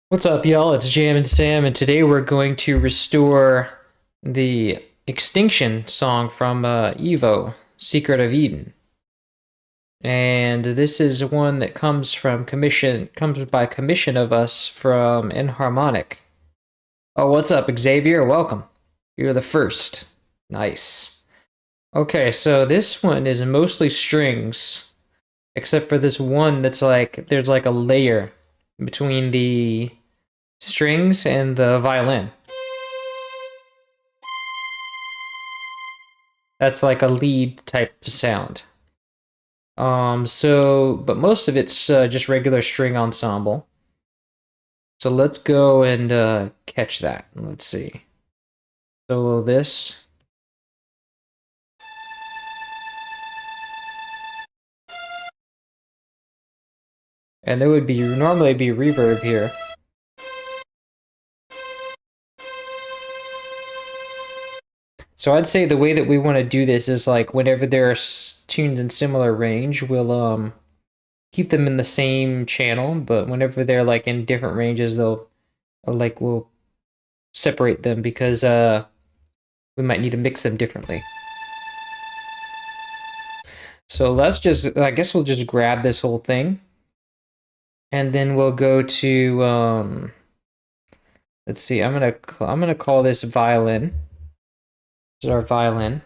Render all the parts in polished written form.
What's up, y'all? It's Jam and Sam, and today we're going to restore the Extinction song from E.V.O, Secret of Eden. And this is one that comes by commission of us from Enharmonic. Oh, what's up, Xavier? Welcome. You're the first. Nice. Okay, so this one is mostly strings, except for this one that's like, there's like a layer between the strings and the violin. That's like a lead type sound. But most of it's just regular string ensemble. So let's go and catch that. Let's see. Solo this. And there would be normally be reverb here. So I'd say the way that we want to do this is like whenever there are tunes in similar range, we'll keep them in the same channel, but whenever they're like in different ranges, we'll separate them because we might need to mix them differently. So I guess we'll just grab this whole thing. And then we'll go to, let's see, I'm gonna call this violin. This is our violin.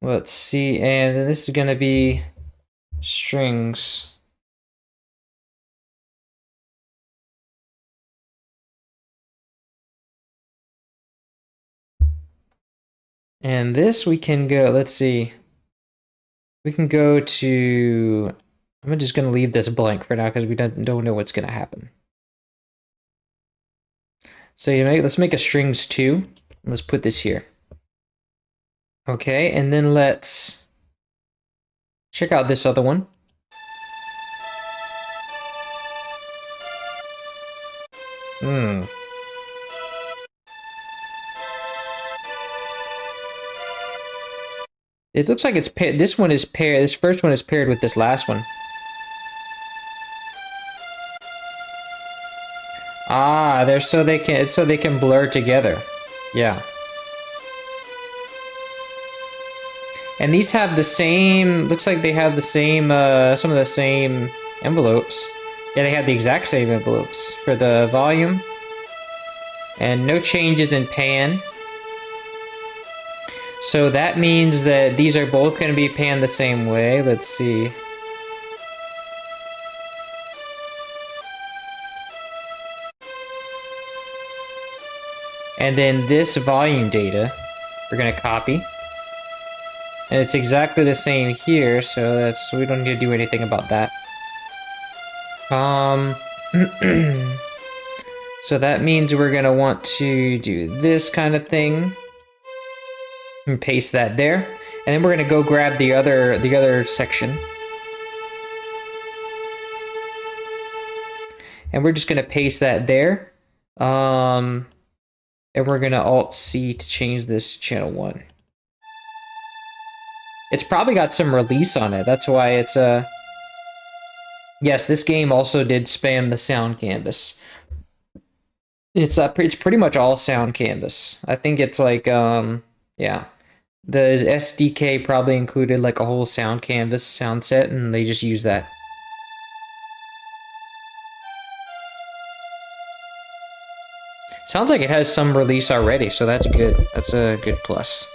Let's see, and then this is gonna be strings. And this we can go, let's see. We can go to, I'm just gonna leave this blank for now because we don't know what's gonna happen. So let's make a strings 2. Let's put this here. Okay, and then let's check out this other one. It looks like it's paired. This one is paired. This first one is paired with this last one. Ah, they're so they can blur together. Yeah. And these have the same. Looks like they have the same. Some of the same envelopes. Yeah, they have the exact same envelopes for the volume. And no changes in pan. So that means that these are both going to be panned the same way. Let's see. And then this volume data, we're going to copy. And it's exactly the same here, so we don't need to do anything about that. So that means we're going to want to do this kind of thing. And paste that there. And then we're going to go grab the other section. And we're just going to paste that there. And we're going to Alt-C to change this to channel 1. It's probably got some release on it. That's why it's Yes, this game also did spam the sound canvas. It's pretty much all sound canvas. I think it's like yeah. The SDK probably included like a whole sound canvas sound set, and they just use that. Sounds like it has some release already, so that's good. That's a good plus.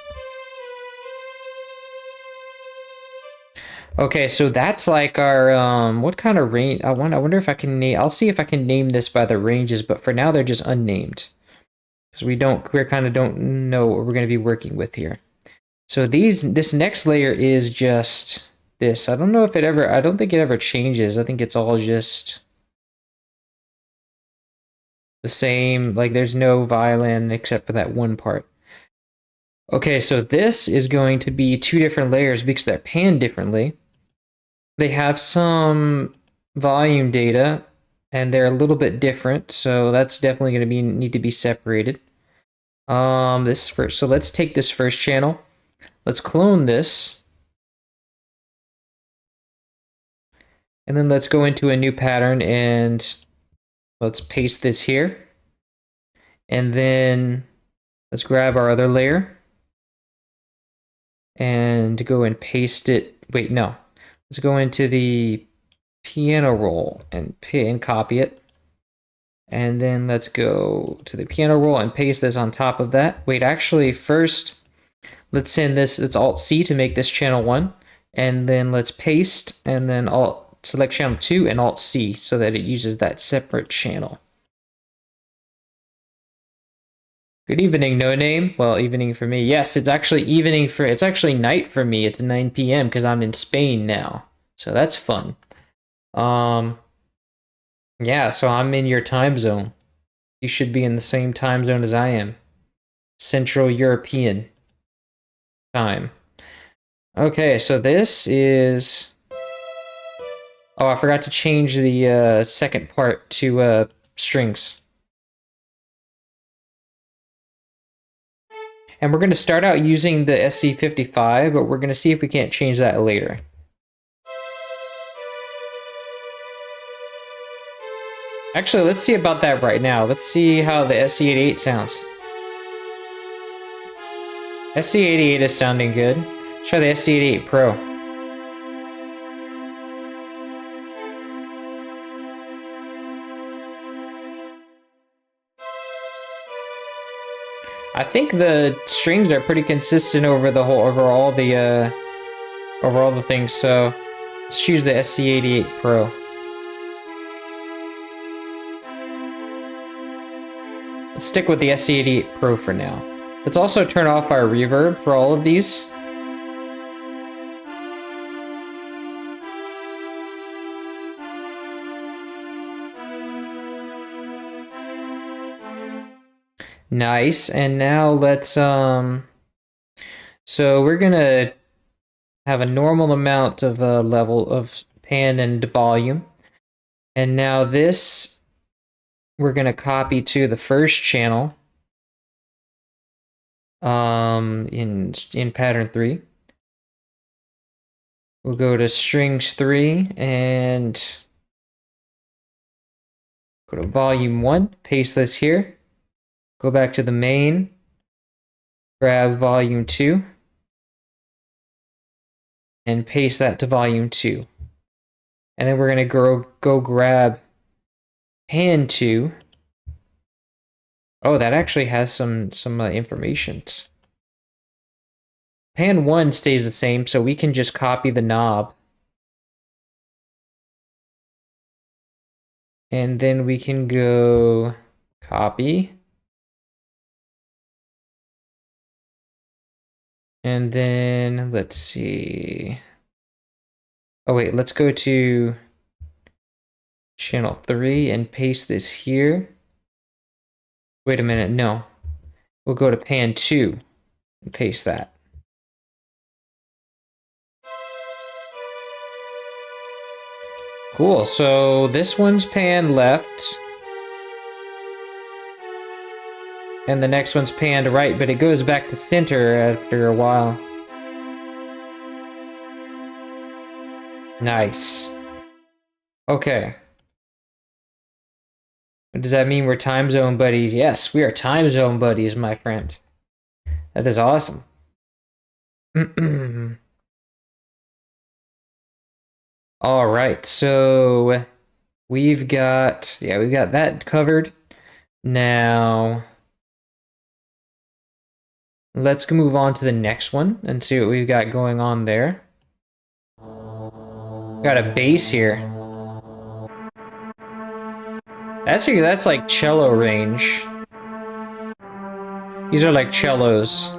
Okay, so that's like our what kind of range? I wonder if I can name. I'll see if I can name this by the ranges, but for now they're just unnamed because we kind of don't know what we're going to be working with here. So this next layer is just this. I don't know if I don't think it ever changes. I think it's all just the same. Like there's no violin except for that one part. Okay, so this is going to be 2 different layers because they're panned differently. They have some volume data and they're a little bit different, so that's definitely going to need to be separated. So let's take this first channel. Let's clone this. And then let's go into a new pattern and let's paste this here. And then let's grab our other layer and go and paste it. Wait, no. Let's go into the piano roll and copy it. And then let's go to the piano roll and paste this on top of that. Wait, actually, first, let's send this, it's Alt-C to make this channel 1. And then let's paste, and then select channel 2 and Alt-C so that it uses that separate channel. Good evening, no name. Well, evening for me. Yes, it's actually it's actually night for me. It's 9 p.m. because I'm in Spain now. So that's fun. Yeah, so I'm in your time zone. You should be in the same time zone as I am. Central European time. Okay, so this is... Oh, I forgot to change the second part to strings. And we're going to start out using the SC55, but we're going to see if we can't change that later. Actually, let's see about that right now. Let's see how the SC88 sounds. SC88 is sounding good. Let's try the SC88 Pro. I think the strings are pretty consistent over the whole, over all the things. So let's choose the SC88 Pro. Let's stick with the SC88 Pro for now. Let's also turn off our reverb for all of these. Nice, and now let's, so we're gonna have a normal amount of level of pan and volume. And now this, we're gonna copy to the first channel in pattern 3. We'll go to strings 3 and go to volume 1, paste this here. Go back to the main, grab volume 2, and paste that to volume 2. And then we're going to go grab pan 2. Oh, that actually has some information. Pan 1 stays the same, so we can just copy the knob. And then we can go copy. And then, let's see. Oh wait, let's go to channel 3 and paste this here. Wait a minute, no. We'll go to pan 2 and paste that. Cool, so this one's pan left. And the next one's panned right, but it goes back to center after a while. Nice. Okay. Does that mean we're time zone buddies? Yes, we are time zone buddies, my friend. That is awesome. All right, so we've got that covered. Now, let's move on to the next one and see what we've got going on there. Got a bass here. That's like cello range. These are like cellos.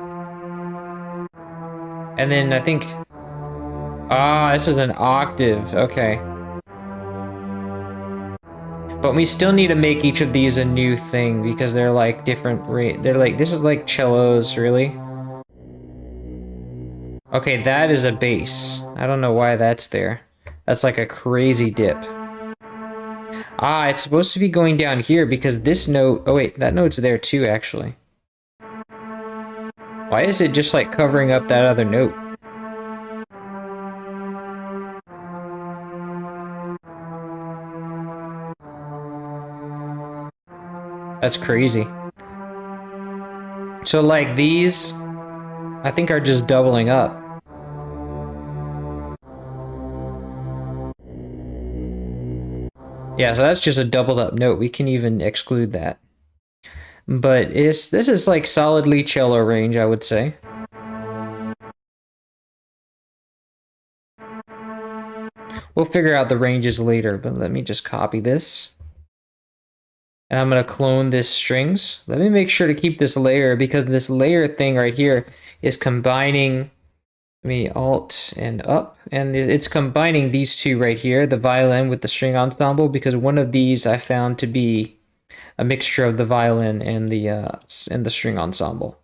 And then I think... Ah, this is an octave. Okay. But we still need to make each of these a new thing because they're like different they're like, this is like cellos, really. Okay, that is a bass. I don't know why that's there. That's like a crazy dip. Ah, it's supposed to be going down here because this note... Oh wait, that note's there too, actually. Why is it just like covering up that other note? That's crazy. So like these, I think are just doubling up. Yeah, so that's just a doubled up note. We can even exclude that. But this is like solidly cello range, I would say. We'll figure out the ranges later, but let me just copy this. And I'm going to clone this strings. Let me make sure to keep this layer because this layer thing right here is combining me alt and up, and it's combining these two right here, the violin with the string ensemble, because one of these I found to be a mixture of the violin and the string ensemble.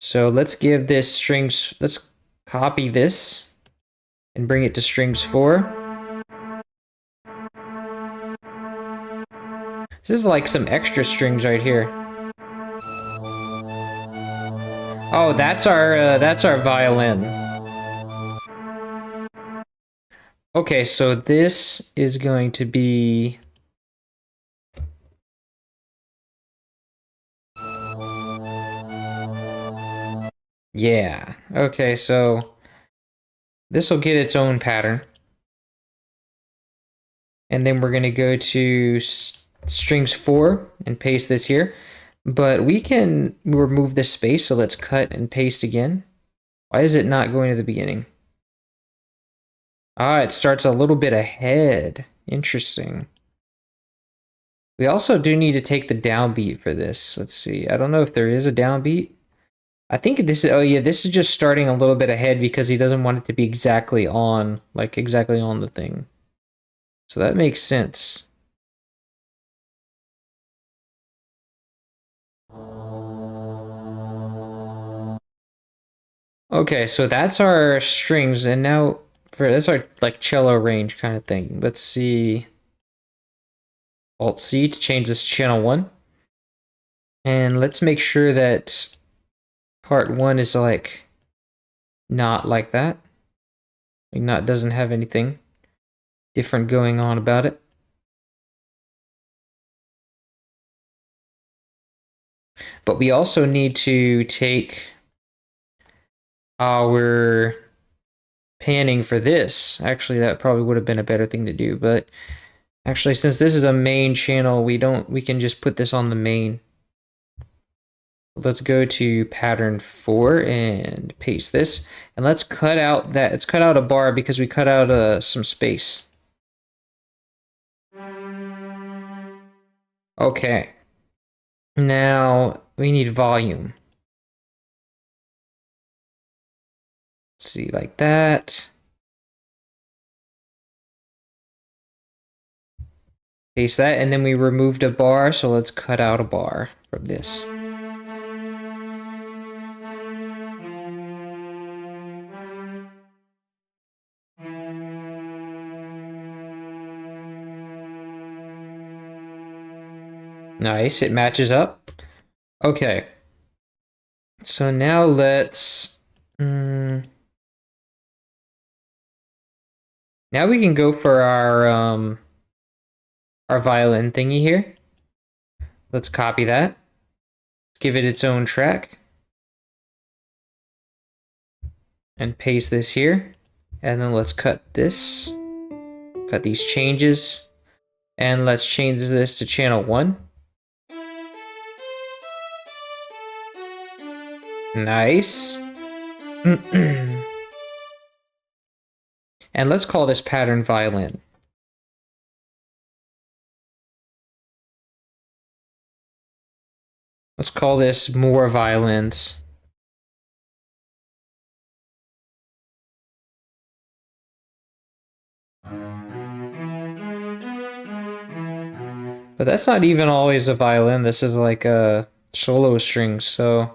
So let's give this strings, let's copy this and bring it to strings 4. This is like some extra strings right here. Oh, that's our violin. Okay, so this is going to be yeah. Okay, so this will get its own pattern. And then we're going to go to strings 4 and paste this here. But we can remove this space, so let's cut and paste again. Why is it not going to the beginning? Ah, it starts a little bit ahead. Interesting. We also do need to take the downbeat for this. Let's see. I don't know if there is a downbeat. I think this is, oh yeah, this is just starting a little bit ahead because he doesn't want it to be exactly on, like exactly on the thing. So that makes sense. Okay, so that's our strings, and now for that's our like cello range kind of thing. Let's see. Alt C to change this to channel 1. And let's make sure that part 1 is like not like that. Like not doesn't have anything different going on about it. But we also need to take our panning for this. Actually, that probably would have been a better thing to do, but actually since this is a main channel, we can just put this on the main. Let's go to pattern 4 and paste this, and let's cut out that. Let's cut out a bar because we cut out some space. Okay, now we need volume. Let's see, like that. Paste that, and then we removed a bar, so let's cut out a bar from this. Nice, it matches up. Okay. So now let's... now we can go for our violin thingy here. Let's copy that. Let's give it its own track. And paste this here. And then let's cut this. Cut these changes. And let's change this to channel 1. Nice. And let's call this pattern violin. Let's call this more violins. But that's not even always a violin. This is like a solo strings, so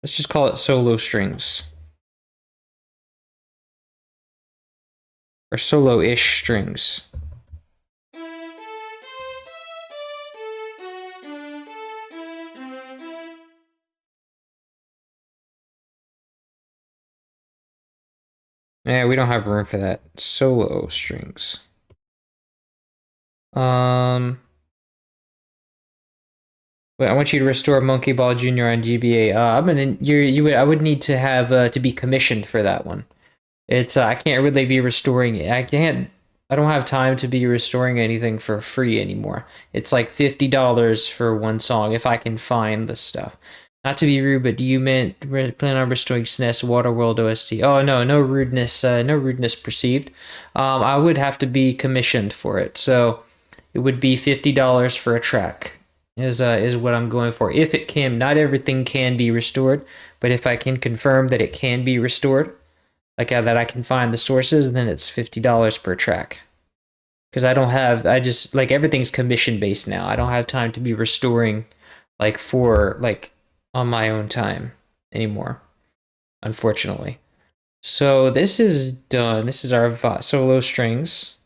let's just call it solo strings. Or solo-ish strings. Yeah, we don't have room for that. Solo strings. Wait, I want you to restore Monkey Ball Jr. on GBA. I would need to have to be commissioned for that one. It's I can't really be restoring it. I don't have time to be restoring anything for free anymore. It's like $50 for one song if I can find the stuff. Not to be rude, but do you plan on restoring SNES Waterworld OST? Oh no, no rudeness, no rudeness perceived. I would have to be commissioned for it, so it would be $50 for a track. Is what I'm going for. If it can, not everything can be restored, but if I can confirm that it can be restored, like that I can find the sources, then it's $50 per track. Because I just like everything's commission based now. I don't have time to be restoring like for like on my own time anymore, unfortunately. So this is done. This is our solo strings.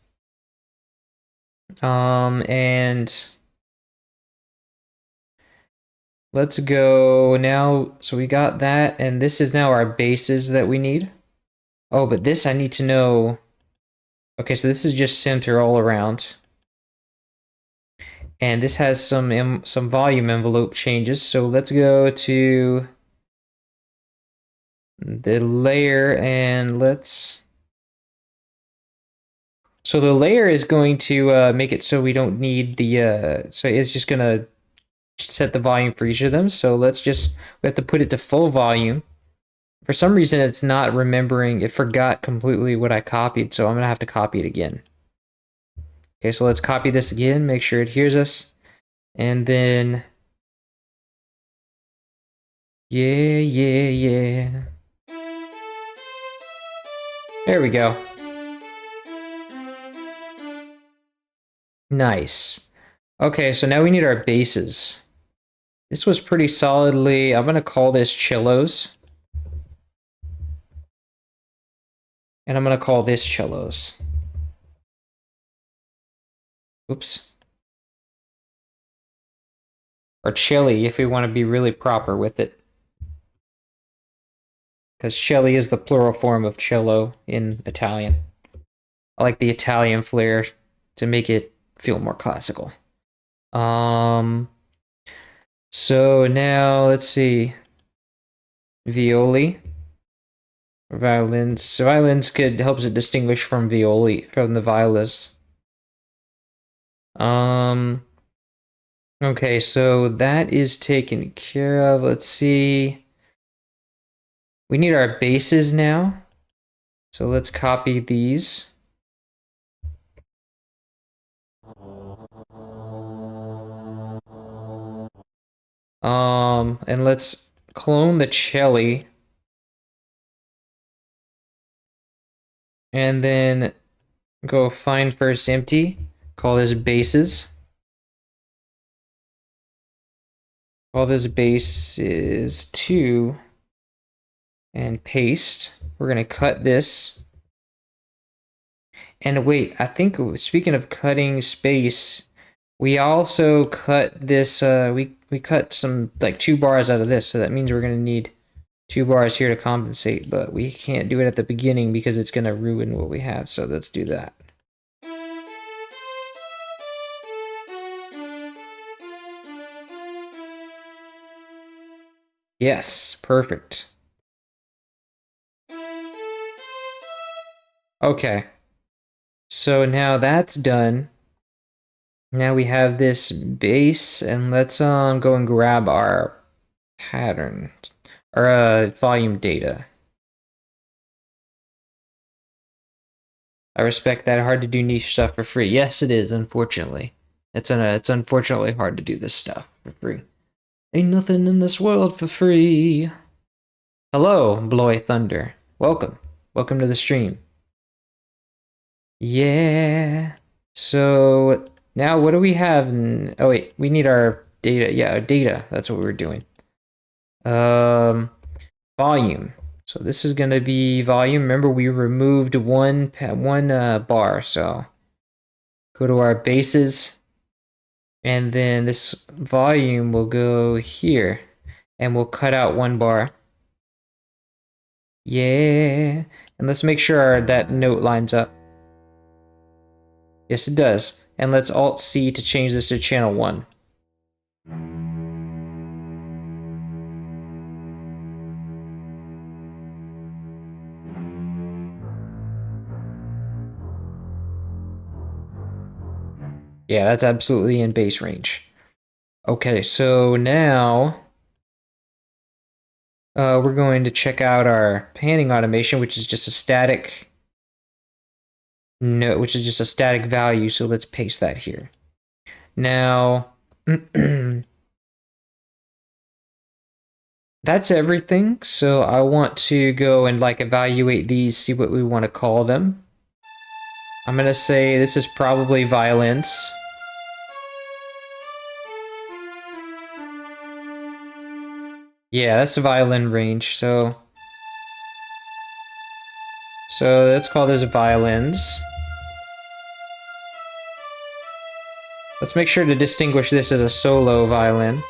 And let's go now. So we got that, and this is now our bases that we need. Oh, but this I need to know. Okay, so this is just center all around. And this has some volume envelope changes. So let's go to the layer and let's... So the layer is going to make it so we don't need the... so it's just going to set the volume for each of them. So we have to put it to full volume. For some reason, it's not remembering. It forgot completely what I copied, so I'm going to have to copy it again. Okay, so let's copy this again, make sure it hears us. And then... Yeah. There we go. Nice. Okay, so now we need our bases. This was pretty solidly... I'm going to call this cellos. And I'm going to call this cellos. Oops. Or celli, if we want to be really proper with it. Because celli is the plural form of cello in Italian. I like the Italian flair to make it feel more classical. So now, let's see. Violi. Violins. So violins helps it distinguish from violi, from the violas. Okay, so that is taken care of. Let's see. We need our bases now. So let's copy these. And let's clone the celli. And then go find first empty. Call this bases. Call this bases 2. And paste. We're going to cut this. And wait, I think, speaking of cutting space, we also cut this, we cut some, like 2 bars out of this, so that means we're going to need 2 bars here to compensate, but we can't do it at the beginning because it's going to ruin what we have, so let's do that. Yes, perfect. Okay. So now that's done. Now we have this base, and let's go and grab our pattern, or volume data. I respect that. Hard to do niche stuff for free. Yes, it is. Unfortunately, it's unfortunately hard to do this stuff for free. Ain't nothing in this world for free. Hello, Bloy Thunder. Welcome to the stream. Yeah. So now what do we have? Oh wait, we need our data. Yeah, our data. That's what we were doing. Volume. So this is gonna be volume. Remember, we removed one bar. So go to our bases, and then this volume will go here, and we'll cut out 1 bar. Yeah, and let's make sure that note lines up. Yes, it does. And let's Alt-C to change this to channel 1. Yeah, that's absolutely in bass range. Okay, so now we're going to check out our panning automation, which is just a static note, which is just a static value. So let's paste that here. Now, that's everything. So I want to go and like evaluate these, see what we want to call them. I'm gonna say this is probably violins. Yeah, that's a violin range. So let's call this violins. Let's make sure to distinguish this as a solo violin.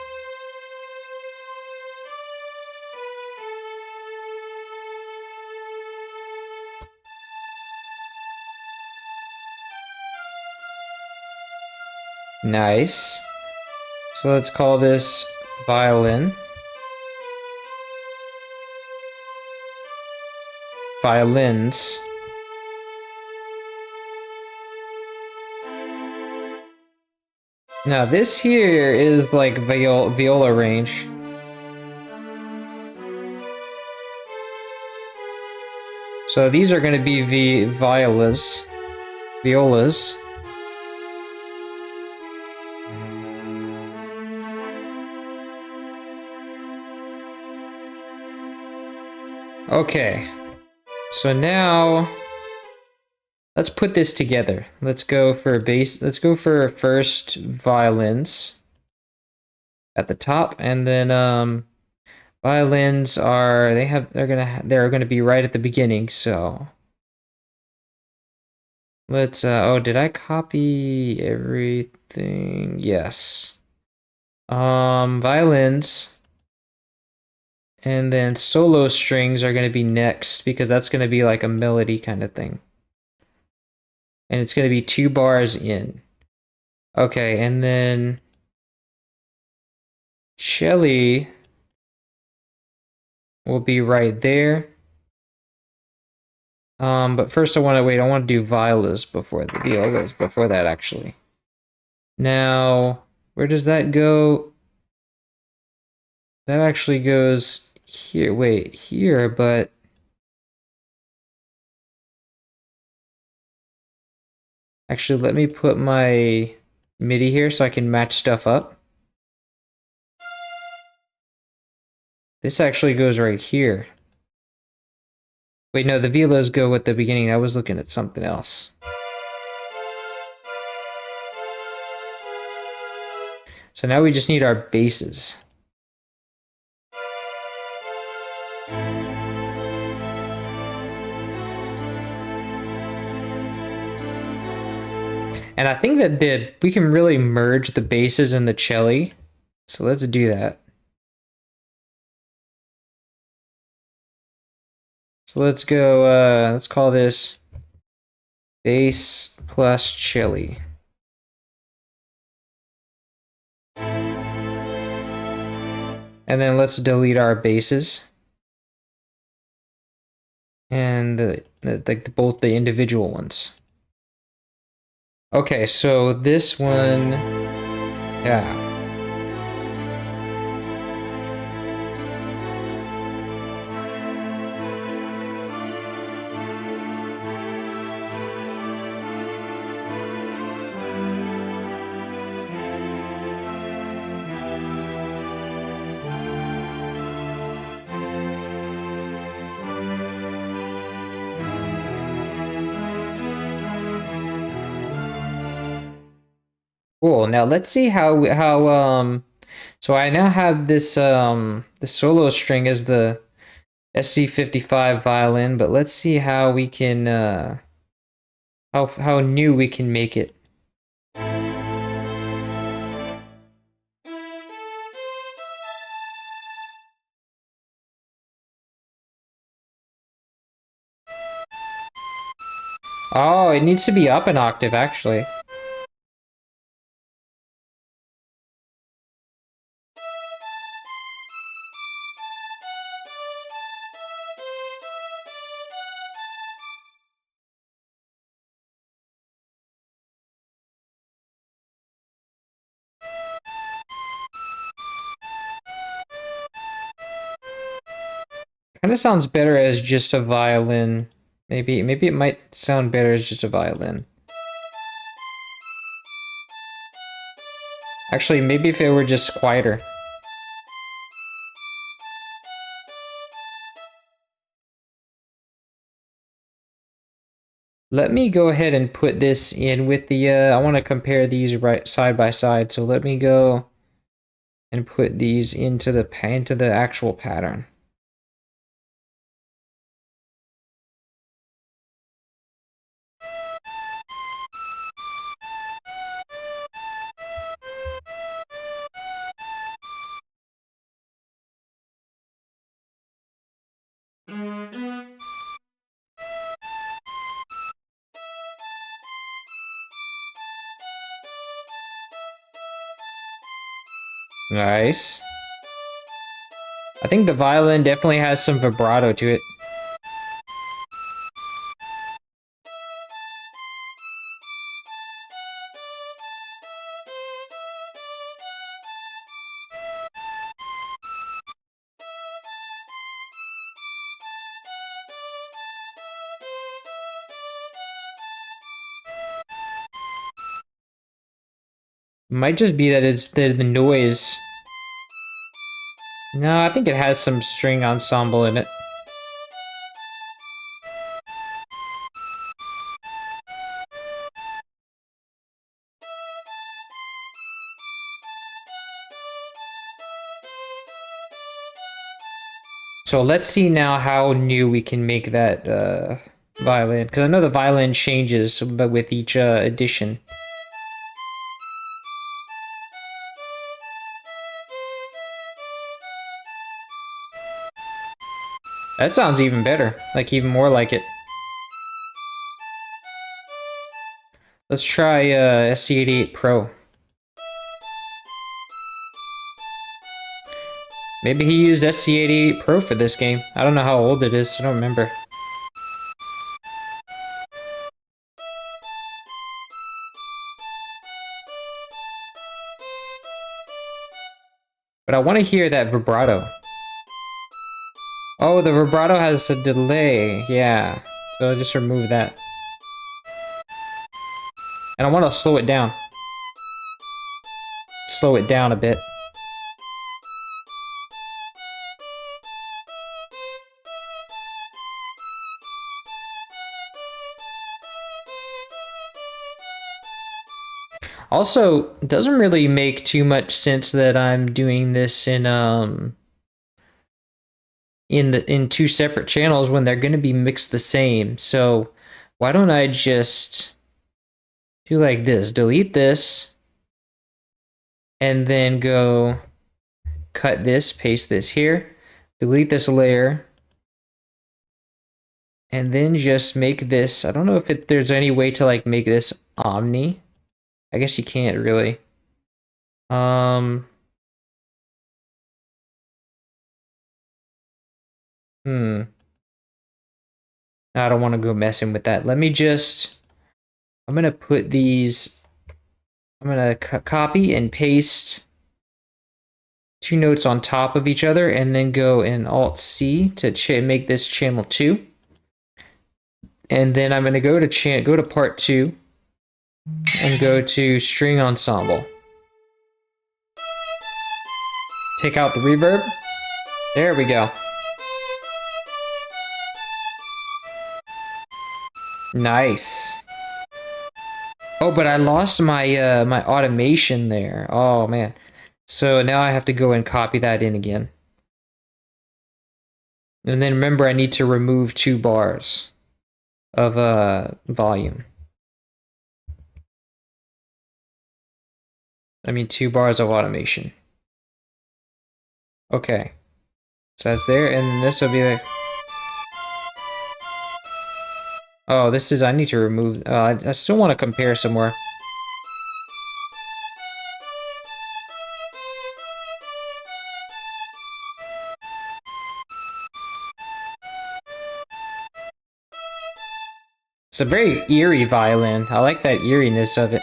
Nice. So let's call this violin. Violins. Now this here is like viola range. So these are going to be violas. Violas. Okay. So now let's put this together. Let's go for bass. Let's go for first violins at the top, and then violins are they're gonna be right at the beginning. So let's oh, did I copy everything? Yes. Violins. And then solo strings are going to be next because that's going to be like a melody kind of thing. And it's going to be 2 bars in. Okay, and then cello will be right there. But first I want to do violas before the violas before that actually. Now, where does that go? That actually goes here. Wait, here, but actually let me put my MIDI here so I can match stuff up. This actually goes right here. Wait, no, the violas go at the beginning. I was looking at something else. So now we just need our basses. And I think that we can really merge the basses and the cello. So let's do that. So let's go, let's call this bass plus cello. And then let's delete our basses. And like both the individual ones. Okay, so this one, yeah. Cool. Now let's see how so I now have this the solo string as the SC55 violin, but let's see how we can how new we can make it. Oh, it needs to be up an octave actually. Kind of sounds better as just a violin. Maybe it might sound better as just a violin. Actually, maybe if it were just quieter. Let me go ahead and put this in with the, I want to compare these right side by side, so let me go and put these into the actual pattern. Nice. I think the violin definitely has some vibrato to it. Might just be that it's the noise. No, I think it has some string ensemble in it. So let's see now how new we can make that violin. Because I know the violin changes but with each edition. That sounds even better. Like, even more like it. Let's try SC88 Pro. Maybe he used SC88 Pro for this game. I don't know how old it is. I don't remember. But I want to hear that vibrato. Oh, the vibrato has a delay. Yeah. So I'll just remove that. And I want to slow it down. Slow it down a bit. Also, it doesn't really make too much sense that I'm doing this in two separate channels when they're going to be mixed the same. So why don't I just do like this? Delete this, and then go cut this, paste this here, delete this layer, and then just make this. I don't know if there's any way to like make this omni. I guess you can't really. I don't want to go messing with that. Let me just, I'm going to put these, I'm going to copy and paste two notes on top of each other and then go in Alt-C to make this channel 2. And then I'm going to go to part 2 and go to string ensemble. Take out the reverb. There we go. Nice. Oh, but I lost my my automation there. Oh man. So now I have to go and copy that in again. And then remember, I need to remove 2 bars of volume. I mean 2 bars of automation. Okay. So that's there, and this will be like, oh, this is, I need to remove, I still want to compare some more. It's a very eerie violin. I like that eeriness of it.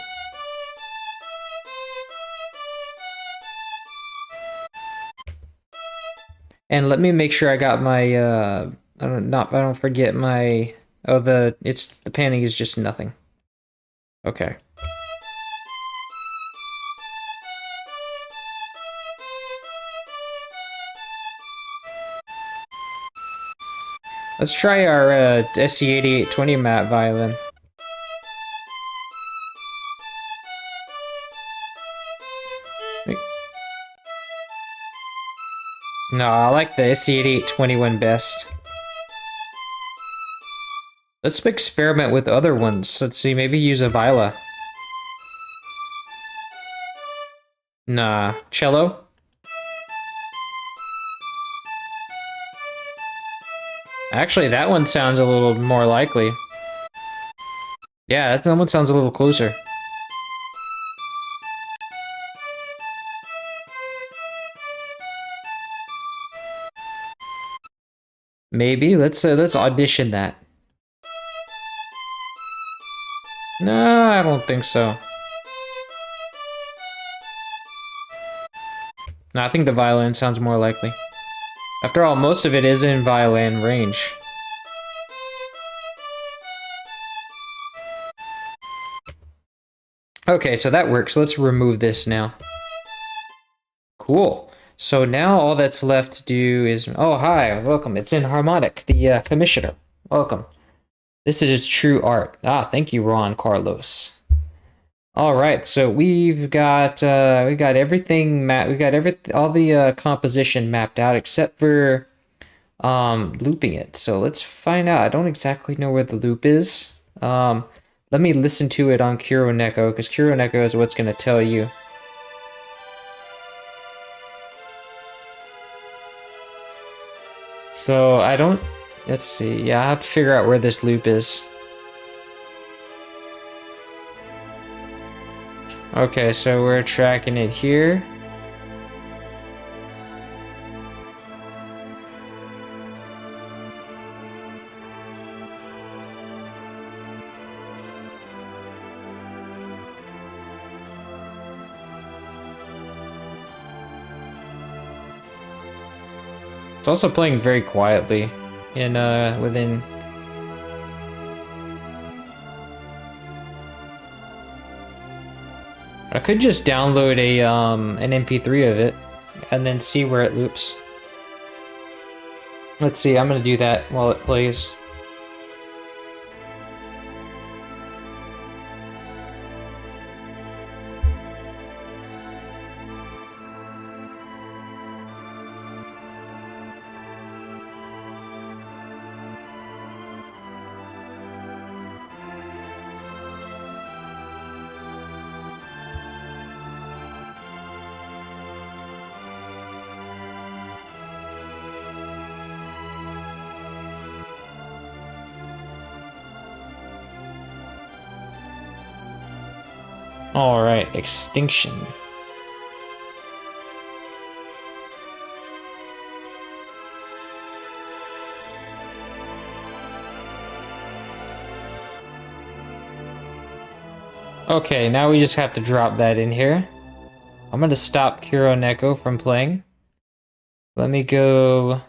And let me make sure I got my I don't forget my the panning is just nothing. Okay. Let's try our SC8820 map violin. No, I like the SC8820 one best. Let's experiment with other ones. Let's see, maybe use a viola. Nah, cello? Actually, that one sounds a little more likely. Yeah, that one sounds a little closer. Maybe let's audition that. No, I don't think so. No, I think the violin sounds more likely. After all, most of it is in violin range. Okay, so that works. Let's remove this now. Cool. So now all that's left to do is... Oh, hi, welcome. It's in harmonic, the commissioner. Welcome. This is true art. Ah, thank you, Ron Carlos. All right, so we've got everything all the composition mapped out except for looping it. So let's find out. I don't exactly know where the loop is. Let me listen to it on Kuroneko, because Kuroneko is what's going to tell you. So I don't... Let's see. Yeah, I have to figure out where this loop is. Okay, so we're tracking it here. It's also playing very quietly in within. I could just download a an MP3 of it and then see where it loops. Let's see, I'm gonna do that while it plays. Alright, Extinction. Okay, now we just have to drop that in here. I'm gonna stop Kuroneko from playing. Let me go...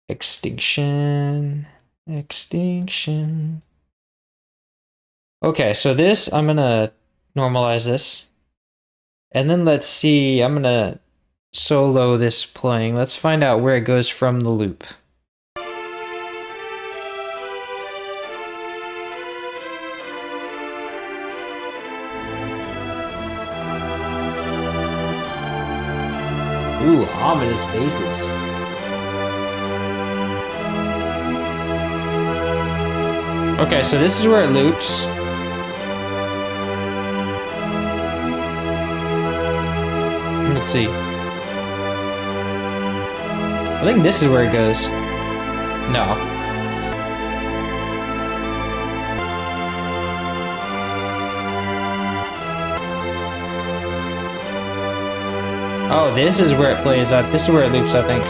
Extinction... Extinction... Okay, so this, I'm gonna normalize this. And then let's see, I'm gonna solo this playing. Let's find out where it goes from the loop. Ooh, ominous basses. Okay, so this is where it loops. Let's see. I think this is where it goes. No. Oh, this is where it plays. This is where it loops, I think.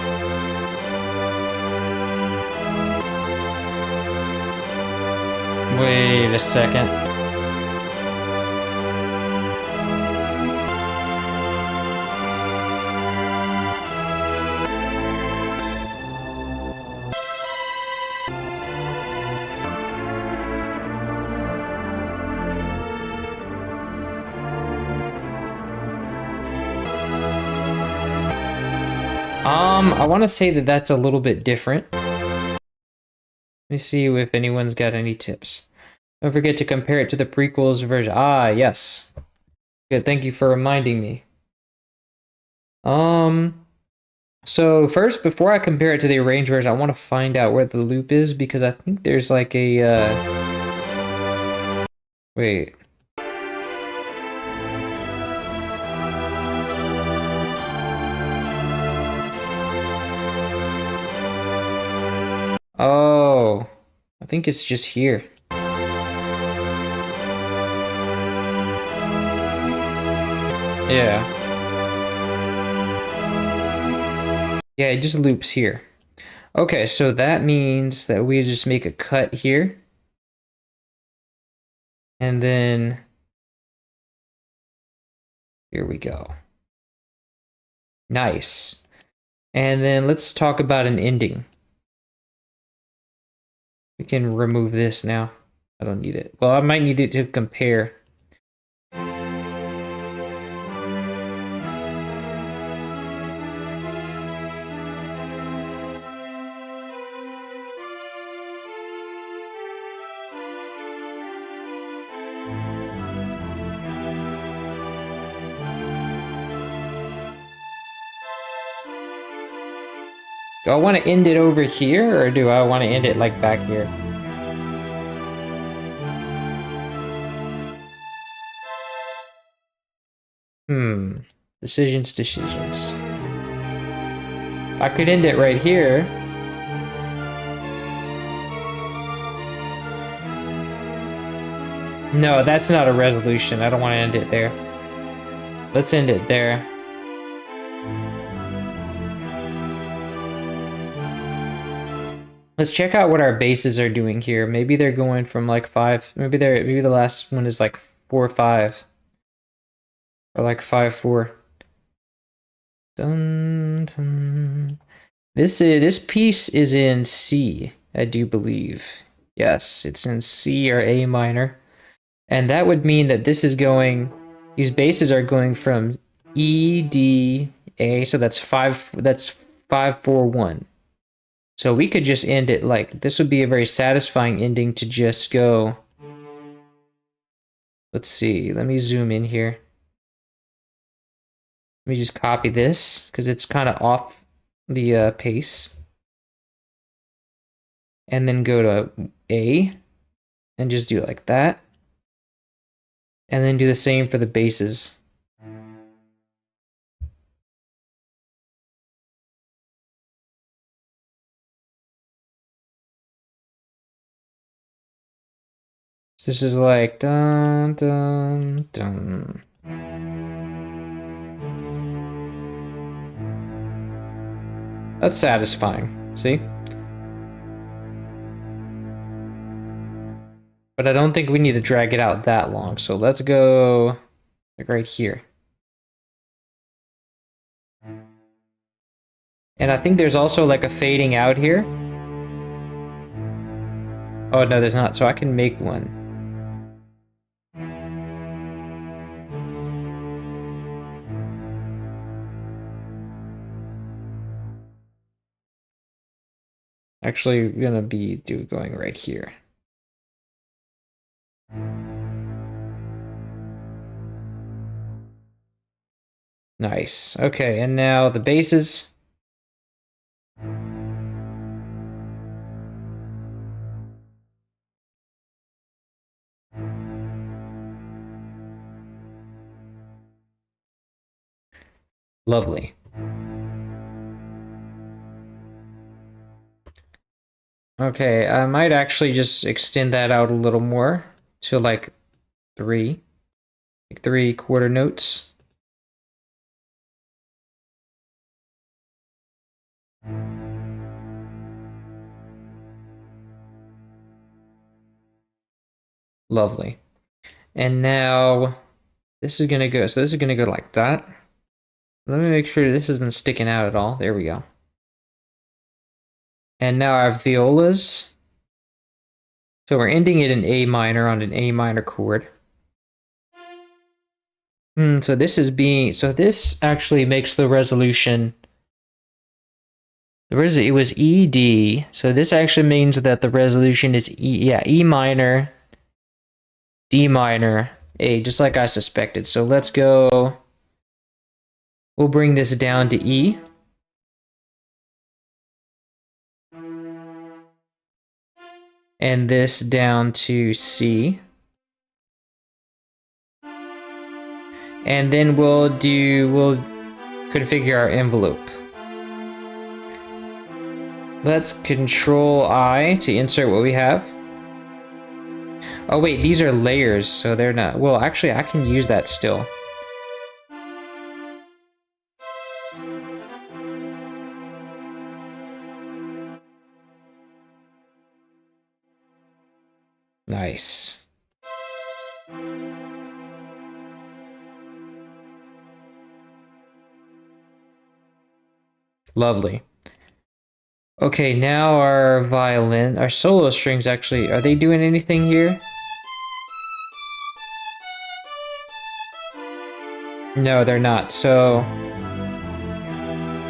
Wait a second. I want to say that that's a little bit different. Let me see if anyone's got any tips. Don't forget to compare it to the prequels version. Ah, yes. Good, thank you for reminding me. So first, before I compare it to the arranged version, I want to find out where the loop is because I think there's like a, wait. Oh, I think it's just here. Yeah. Yeah, it just loops here. Okay, so that means that we just make a cut here. And then here we go. Nice. And then let's talk about an ending. We can remove this now. I don't need it. Well, I might need it to compare. Do I want to end it over here, or do I want to end it like back here? Decisions. I could end it right here. No, that's not a resolution. I don't want to end it there. Let's end it there. Let's check out what our bases are doing here. Maybe they're going from like 5. Maybe the last one is like 4-5. Or like 5-4. Dun, dun. This piece is in C, I do believe. Yes, it's in C or A minor. And that would mean that this is going, these bases are going from E, D, A, so that's 5-4-1. So we could just end it like, this would be a very satisfying ending to just go. Let's see, let me zoom in here. Let me just copy this, because it's kind of off the pace. And then go to A, and just do it like that. And then do the same for the bases. This is like dun dun dun. That's satisfying, see? But I don't think we need to drag it out that long, so let's go like right here. And I think there's also like a fading out here. Oh no, there's not, so I can make one. Actually, we're gonna be going right here. Nice. Okay, and now the bases. Lovely. Okay, I might actually just extend that out a little more to like 3. Like 3/4 notes. Lovely. And now this is gonna go, so this is gonna go like that. Let me make sure this isn't sticking out at all. There we go. And now our violas. So we're ending it in A minor on an A minor chord. So this actually makes the resolution Where is it? It was E, D. So this actually means that the resolution is E, yeah, E minor, D minor, A, just like I suspected. So let's go, we'll bring this down to E. And this down to C. And then we'll configure our envelope. Let's Control I to insert what we have. Oh wait, these are layers, so they're not, well actually I can use that still. Nice. Lovely. Okay, now our violin, our solo strings actually, are they doing anything here? No, they're not. So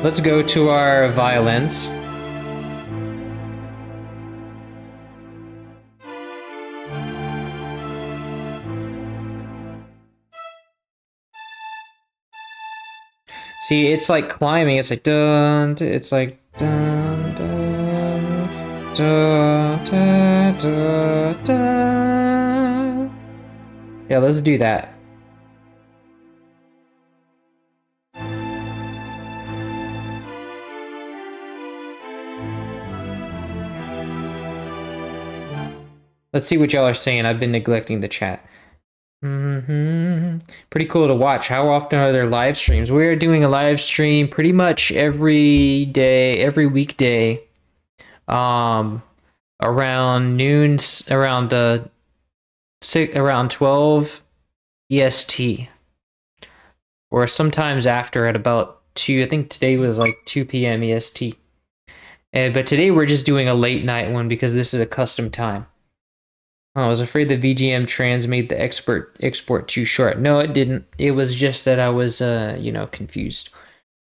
let's go to our violins. See, it's like climbing. It's like dun. It's like dun dun dun dun dun dun. Yeah, let's do that. Let's see what y'all are saying. I've been neglecting the chat. Pretty cool to watch. How often are there live streams? We're doing a live stream pretty much every day, every weekday. Around noon, around 12 EST, or sometimes after at about 2. I think today was like 2 p.m. EST. But today we're just doing a late night one because this is a custom time. Oh, I was afraid the VGM trans made the export too short. No, it didn't. It was just that I was, confused.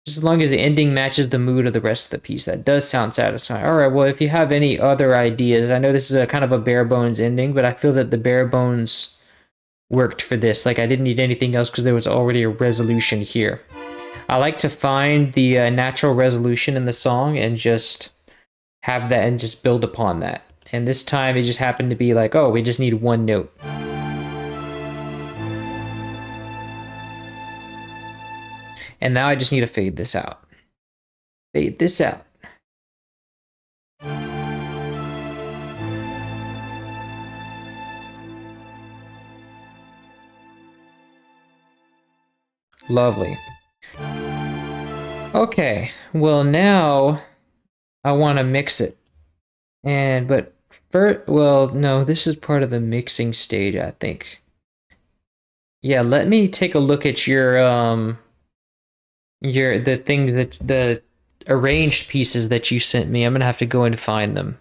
Just as long as the ending matches the mood of the rest of the piece, that does sound satisfying. All right, well, if you have any other ideas, I know this is a kind of a bare bones ending, but I feel that the bare bones worked for this. Like, I didn't need anything else because there was already a resolution here. I like to find the natural resolution in the song and just have that and just build upon that. And this time it just happened to be like, oh, we just need one note. And now I just need to fade this out. Fade this out. Lovely. Okay, well now I want to mix it. But first, well, no, this is part of the mixing stage, I think. Yeah, let me take a look at the things that the arranged pieces that you sent me. I'm gonna have to go and find them.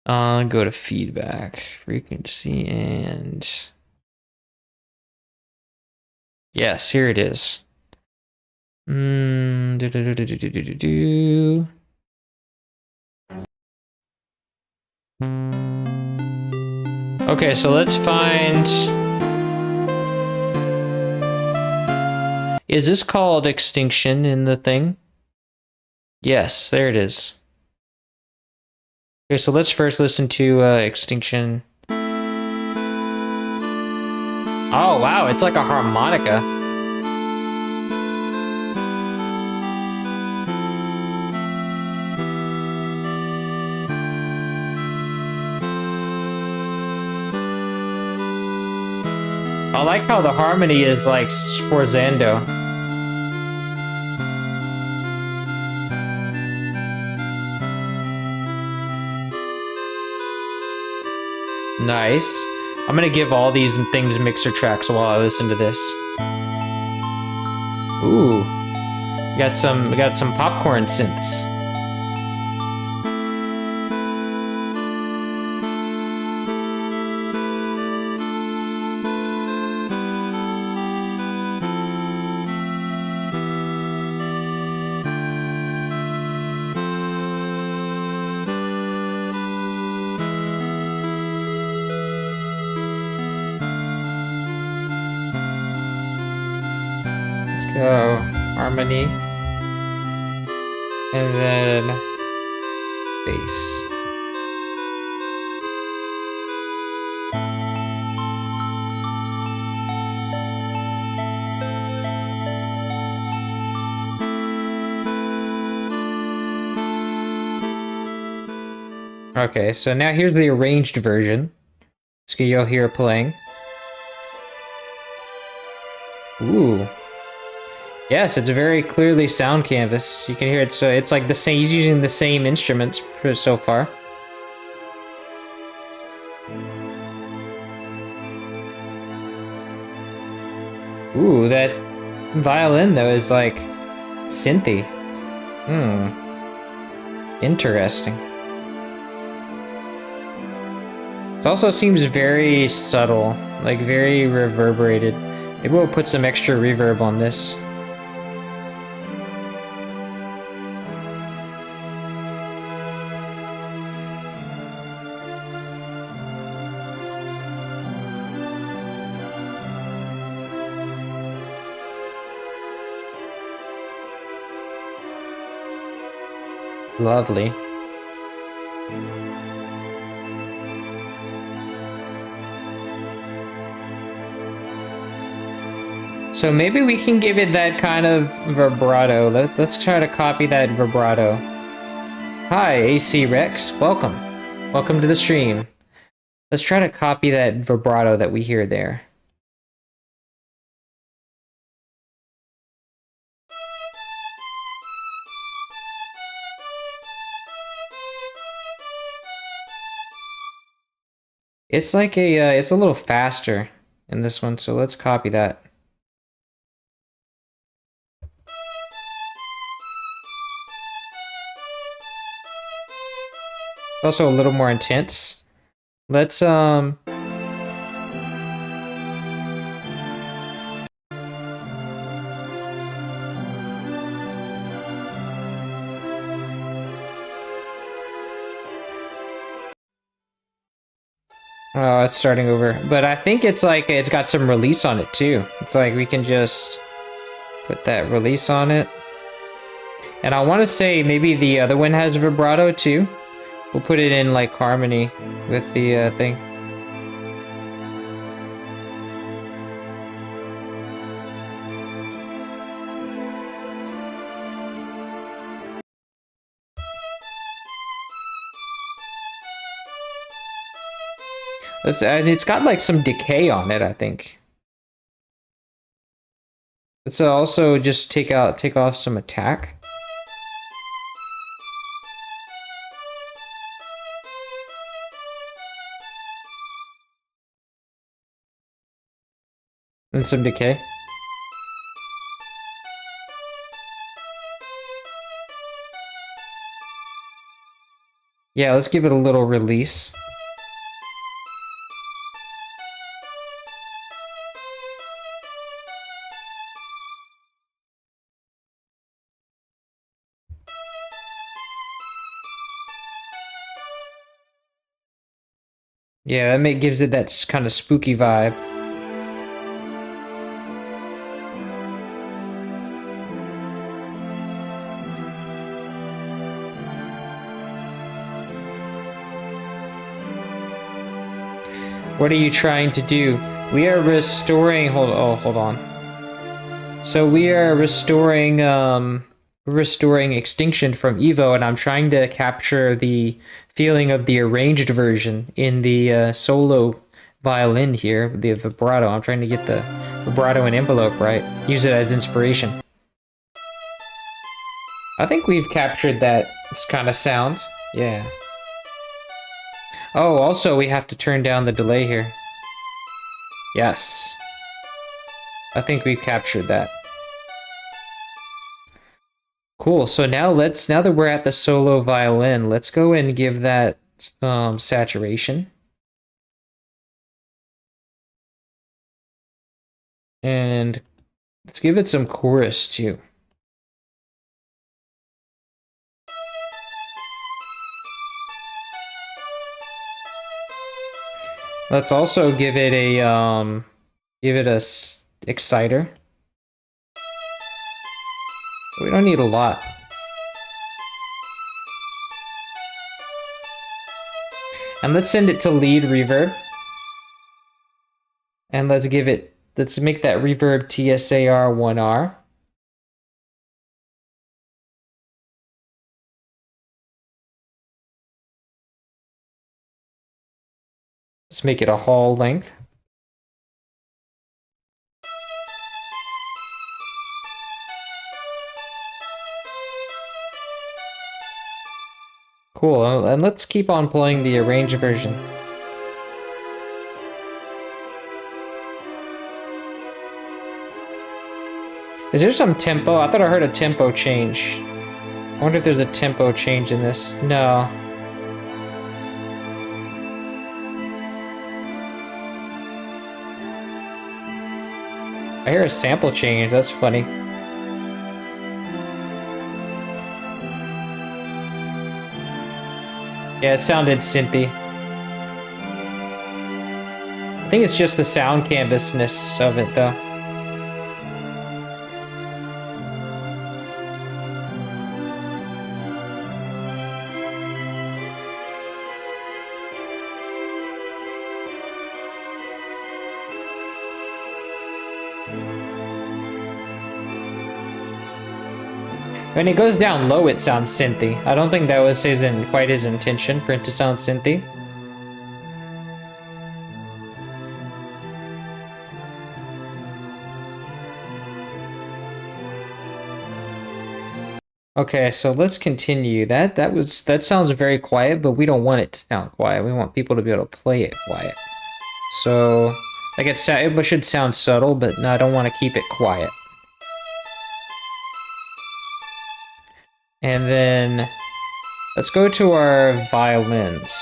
Go to feedback, frequency, and yes, here it is. Okay, so let's find. Is this called Extinction in the thing? Yes, there it is. Okay, so let's first listen to Extinction. Oh, wow, it's like a harmonica. I like how the harmony is like sforzando. Nice. I'm gonna give all these things mixer tracks while I listen to this. Ooh, we got some popcorn synths. So, harmony. And then bass. Okay, so now here's the arranged version. So you'll hear it playing. Ooh. Yes, it's a very clearly sound canvas. You can hear it, so it's like the same. He's using the same instruments so far. Ooh, that violin though is like synthy. Interesting. It also seems very subtle, like very reverberated. Maybe we'll put some extra reverb on this. Lovely. So maybe we can give it that kind of vibrato. Let's try to copy that vibrato. Hi, AC Rex. Welcome. Welcome to the stream. Let's try to copy that vibrato that we hear there. It's like it's a little faster in this one, so let's copy that. Also a little more intense. Let's oh, it's starting over. But I think it's like it's got some release on it too. It's like we can just put that release on it. And I want to say maybe the other one has vibrato too. We'll put it in like harmony with the thing. And it's got like some decay on it, I think. Let's also just take off some attack. And some decay. Yeah, let's give it a little release. Yeah, that gives it that kind of spooky vibe. What are you trying to do? We are restoring. Hold on. So we are restoring Extinction from E.V.O, and I'm trying to capture the feeling of the arranged version in the solo violin here, the vibrato. I'm trying to get the vibrato and envelope right. Use it as inspiration. I think we've captured that kind of sound. Yeah. Oh, also we have to turn down the delay here. Yes. I think we've captured that. Cool, so now that we're at the solo violin, let's go and give that some saturation. And let's give it some chorus too. Let's also give it a exciter. We don't need a lot. And let's send it to lead reverb. And let's make that reverb TSAR1R. Let's make it a hall length. Cool, and let's keep on playing the arranged version. Is there some tempo? I thought I heard a tempo change. I wonder if there's a tempo change in this. No. I hear a sample change, that's funny. Yeah, it sounded synthy. I think it's just the sound canvasness of it, though. When it goes down low, it sounds synthy. I don't think that was quite his intention for it to sound synthy. Okay, so let's continue. That sounds very quiet, but we don't want it to sound quiet. We want people to be able to play it quiet. So, like it should sound subtle, but no, I don't want to keep it quiet. And then let's go to our violins.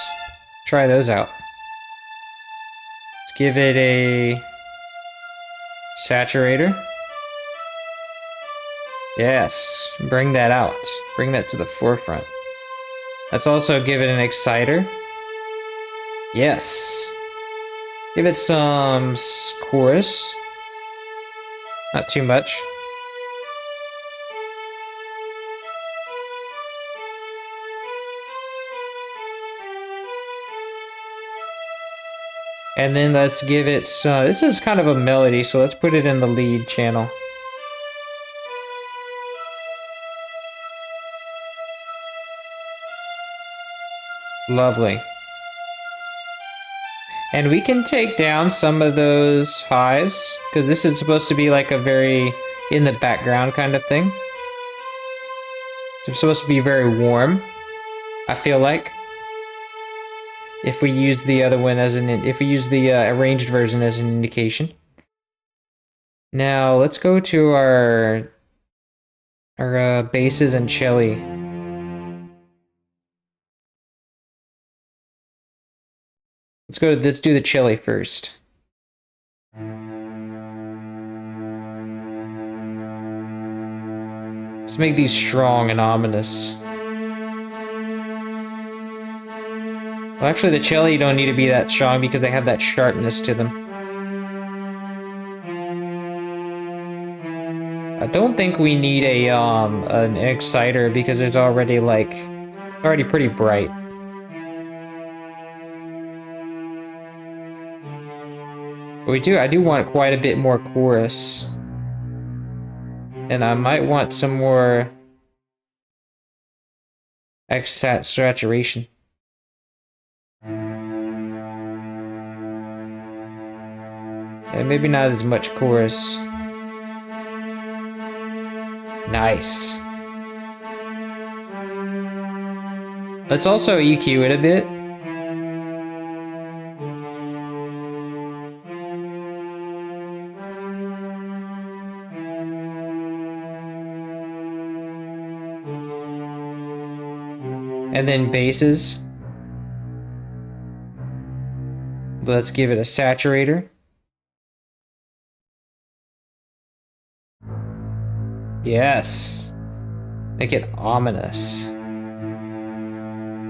Try those out. Let's give it a saturator. Yes, bring that out. Bring that to the forefront. Let's also give it an exciter. Yes. Give it some chorus. Not too much. And then let's give it some, this is kind of a melody, so let's put it in the lead channel. Lovely. And we can take down some of those highs, because this is supposed to be like a very in the background kind of thing. It's supposed to be very warm, I feel like. If we use the other one as if we use the arranged version as an indication. Now let's go to our basses and cello. Let's do the cello first. Let's make these strong and ominous. Well, actually, the cello don't need to be that strong because they have that sharpness to them. I don't think we need an exciter because there's already already pretty bright. But I do want quite a bit more chorus. And I might want some more saturation. And maybe not as much chorus. Nice. Let's also EQ it a bit. And then basses. Let's give it a saturator. Yes. Make it ominous.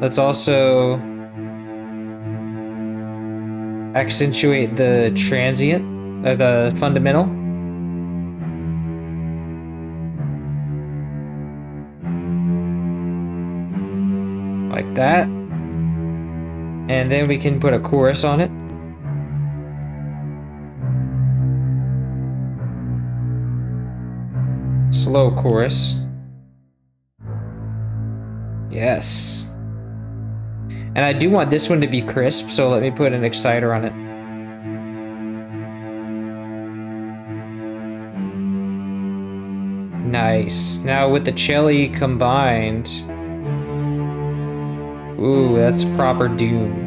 Let's also accentuate the transient, or the fundamental. like that. And then we can put a chorus on it. Slow chorus. Yes. And I do want this one to be crisp, so let me put an exciter on it. Nice. Now with the cello combined... Ooh, that's proper doom.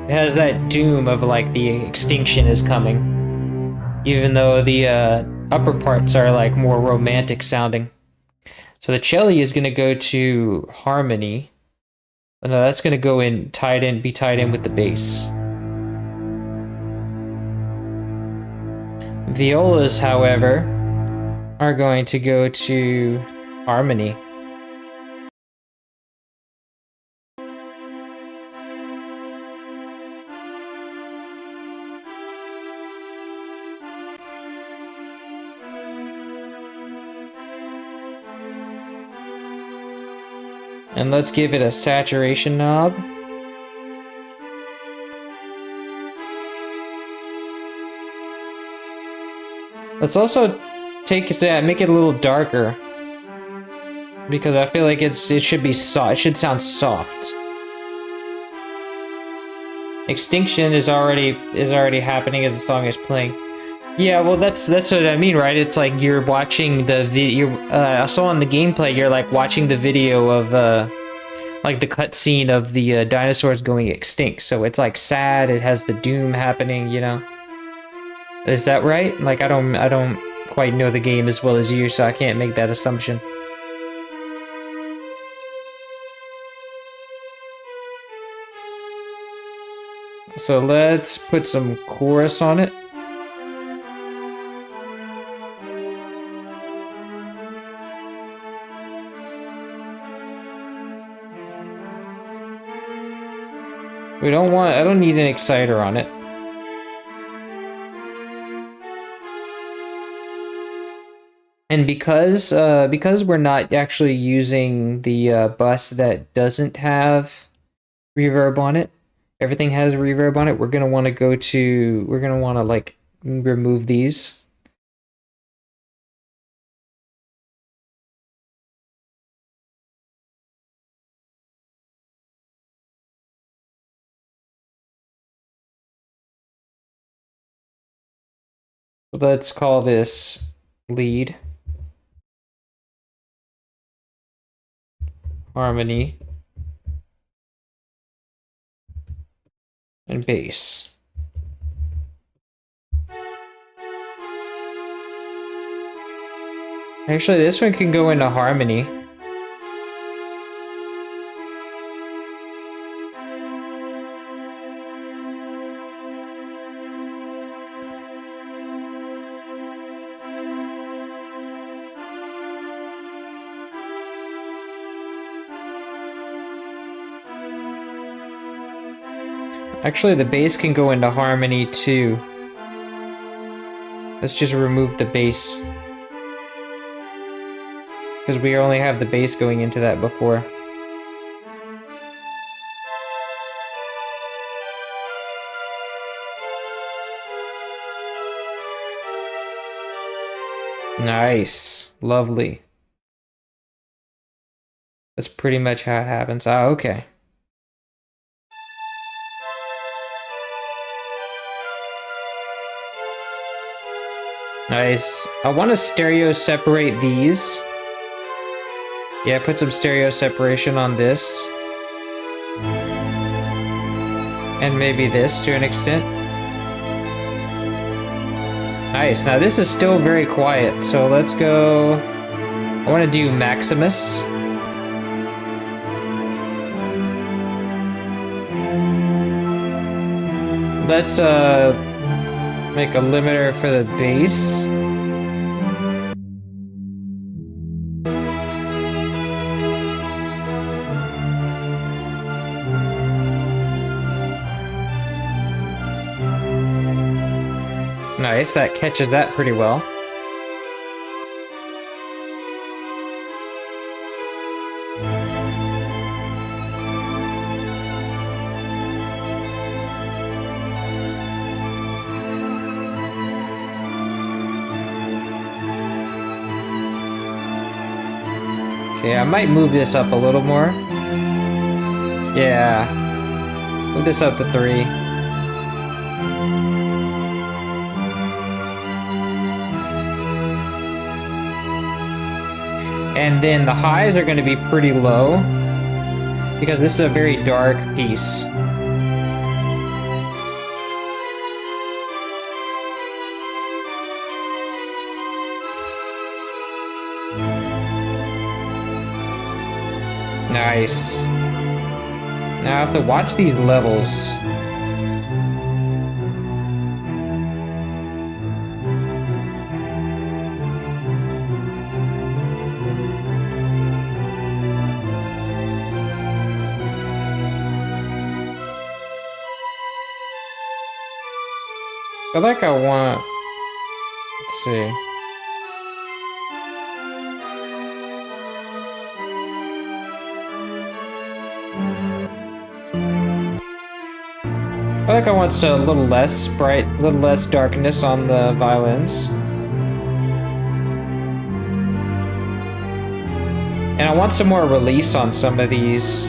It has that doom of like the extinction is coming. Even though the upper parts are like more romantic sounding. So the cello is going to go to harmony. Oh, no, that's going to go in, be tied in with the bass. Violas, however, are going to go to harmony. And let's give it a saturation knob. Let's also make it a little darker, because I feel like it should be soft. It should sound soft. Extinction is already happening as the song is playing. Yeah, well, that's what I mean, right? It's like you're watching the video. I saw on the gameplay, you're like watching the video of like the cutscene of the dinosaurs going extinct. So it's like sad. It has the doom happening, you know. Is that right? Like I don't quite know the game as well as you, so I can't make that assumption. So let's put some chorus on it. I don't need an exciter on it. And because we're not actually using the bus that doesn't have reverb on it, everything has a reverb on it, we're gonna want to like remove these. Let's call this lead, harmony, and bass. Actually, this one can go into harmony. Actually, the bass can go into harmony too. Let's just remove the bass, because we only have the bass going into that before. Nice. Lovely. That's pretty much how it happens. Ah, okay. Nice. I want to stereo separate these. Yeah, put some stereo separation on this. And maybe this to an extent. Nice. Now this is still very quiet, so let's go... I want to do Maximus. Let's make a limiter for the bass. Nice, that catches that pretty well. Okay, I might move this up a little more. Yeah. Move this up to 3. And then the highs are going to be pretty low because this is a very dark piece. Nice. Now I have to watch these levels. I feel like I want... Let's see. I feel like I want a little less bright, a little less darkness on the violins. And I want some more release on some of these.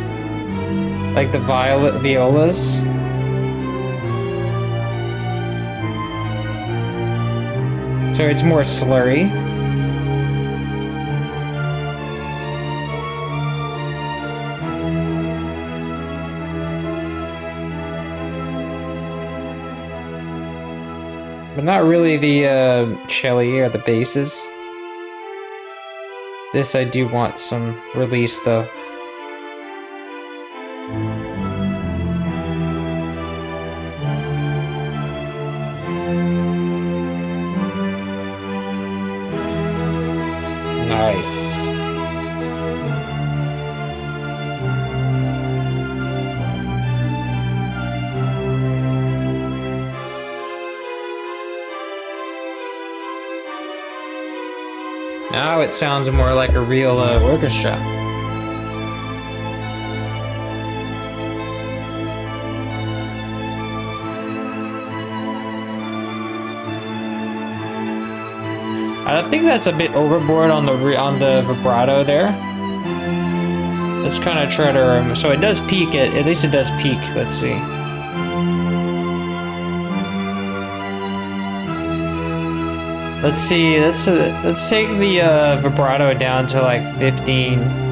Like the violas. So it's more slurry. But not really the cello or the basses. This I do want some release though. Nice. Now it sounds more like a real orchestra. I think that's a bit overboard on the vibrato there. Let's kind of try to so it does peak at least it does peak. Let's see. Let's see. Let's take the vibrato down to like 15.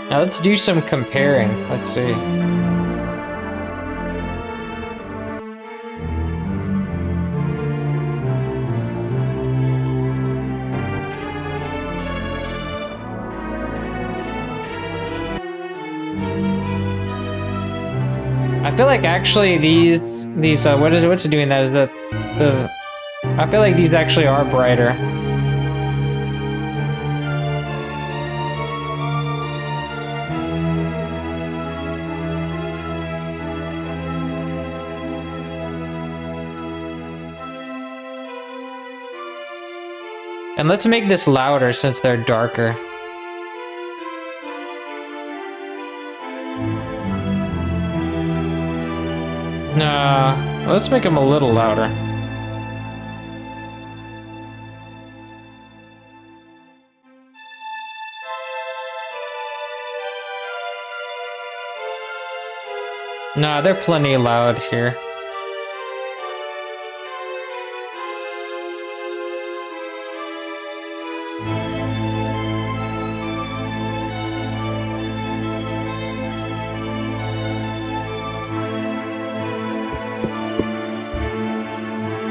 Now let's do some comparing. Let's see. I feel like actually these what's it doing that is the I feel like these actually are brighter. And let's make this louder since they're darker. Nah, let's make them a little louder. Nah, they're plenty loud here.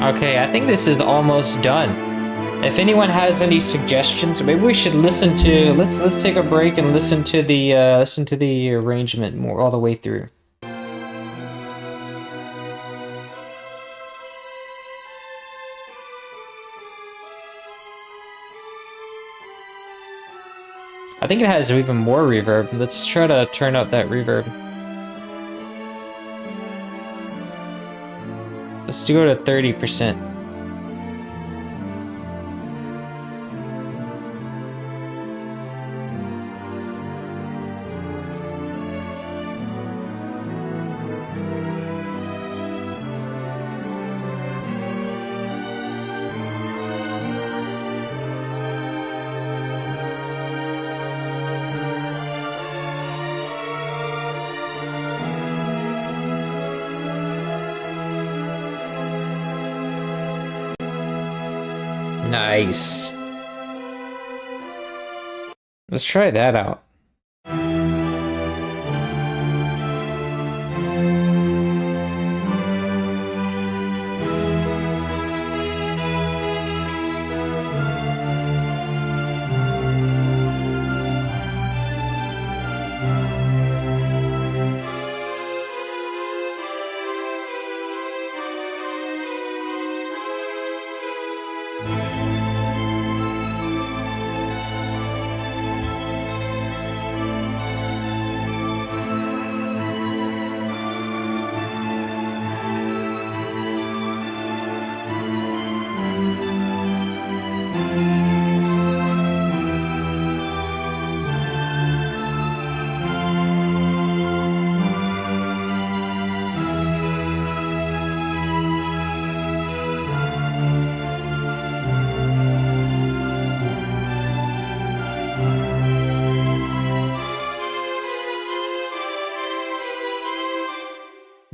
Okay, I think this is almost done. If anyone has any suggestions, maybe we should listen to let's take a break and listen to the arrangement more all the way through. I think it has even more reverb. Let's try to turn up that reverb. Let's go to 30%. Nice. Let's try that out.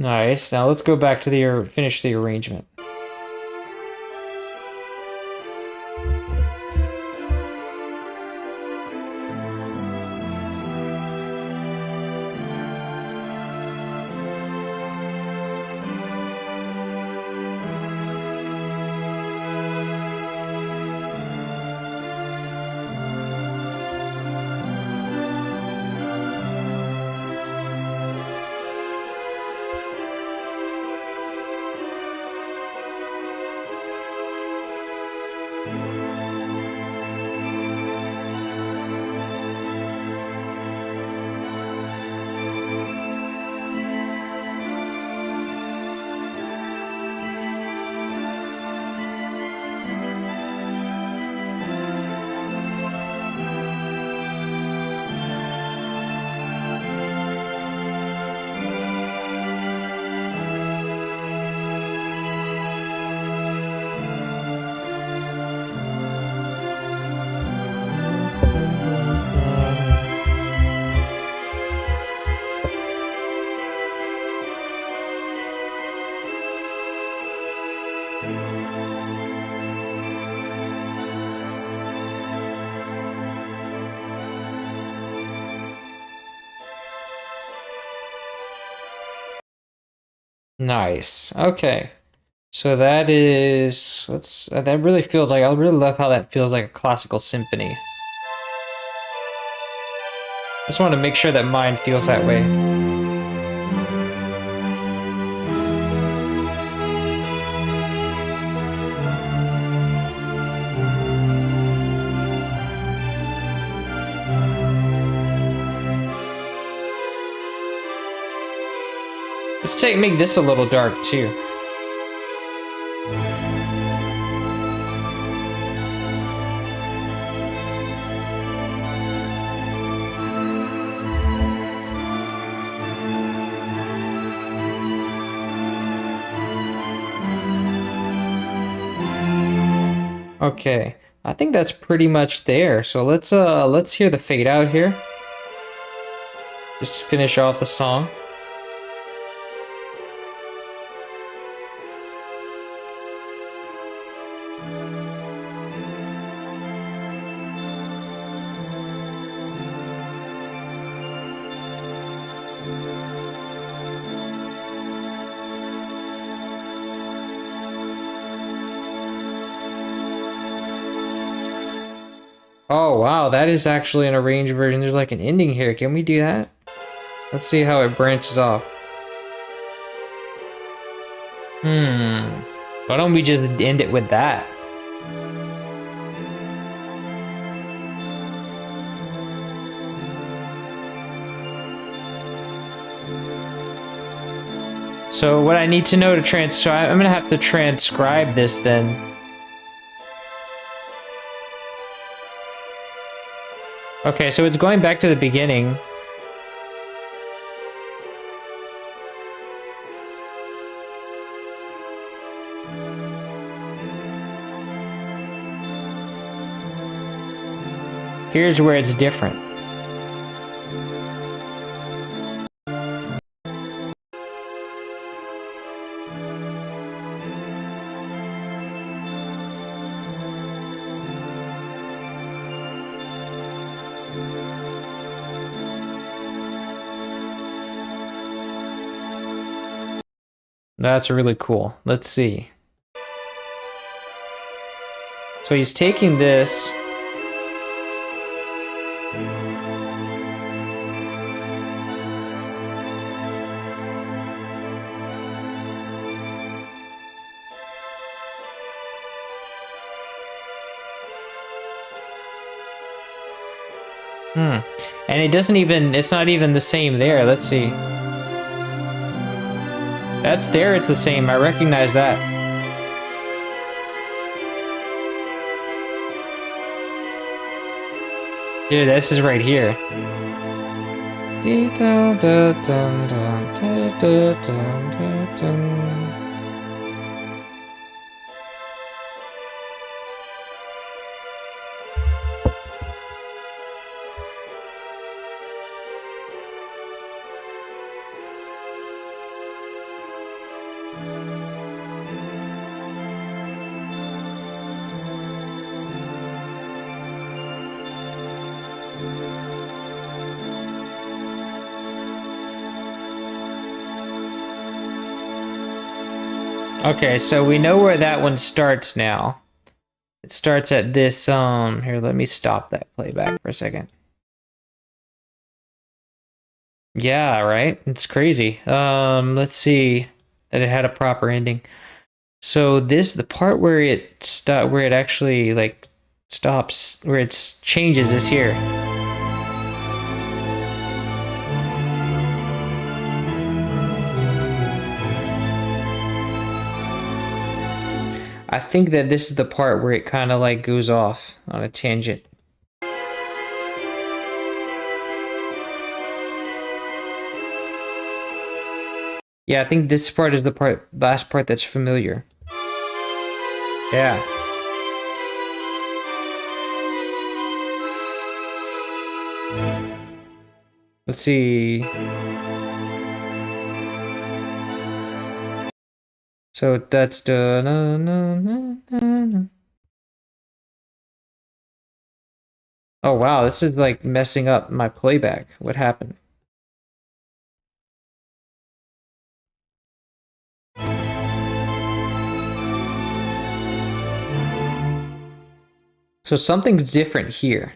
Nice. Now let's go back to the finish the arrangement. Nice. Okay. So that is that really feels like I really love how that feels like a classical symphony. I just want to make sure that mine feels that way. Let's make this a little dark too. Okay, I think that's pretty much there. So let's hear the fade out here. Just to finish off the song. Oh wow, that is actually an arranged version. There's like an ending here. Can we do that? Let's see how it branches off. Why don't we just end it with that? So what I need to know to transcribe, I'm gonna have to transcribe this then. Okay, so it's going back to the beginning. Here's where it's different. That's really cool. Let's see. So he's taking this. And it doesn't even, it's not even the same there. Let's see. That's there, it's the same. I recognize that. Dude, this is right here. Okay, so we know where that one starts now. It starts at this, here, let me stop that playback for a second. Yeah, right? It's crazy. Let's see that it had a proper ending. So this, the part where it actually, like, stops, where it changes is here. I think that this is the part where it kind of like goes off on a tangent. Yeah, I think this part is the last part that's familiar. Yeah. Let's see. So that's the Oh wow, this is like messing up my playback. What happened? So something's different here.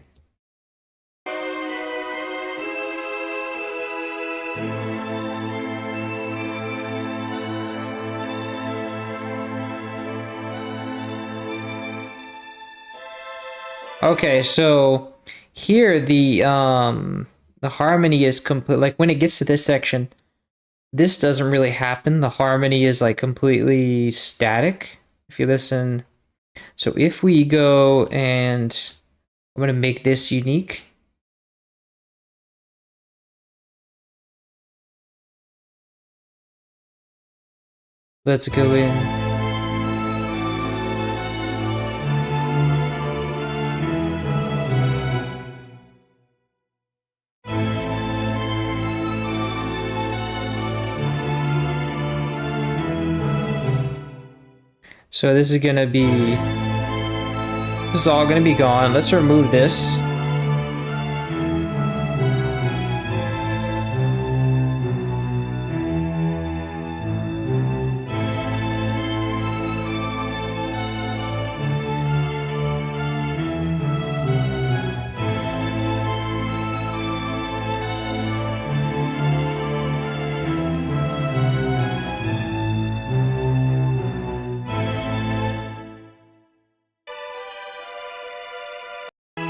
Okay, so here the harmony is complete. Like when it gets to this section, this doesn't really happen. The harmony is like completely static. If you listen, so if we go and I'm gonna make this unique. Let's go in. So this is gonna be, this is all gonna be gone. Let's remove this.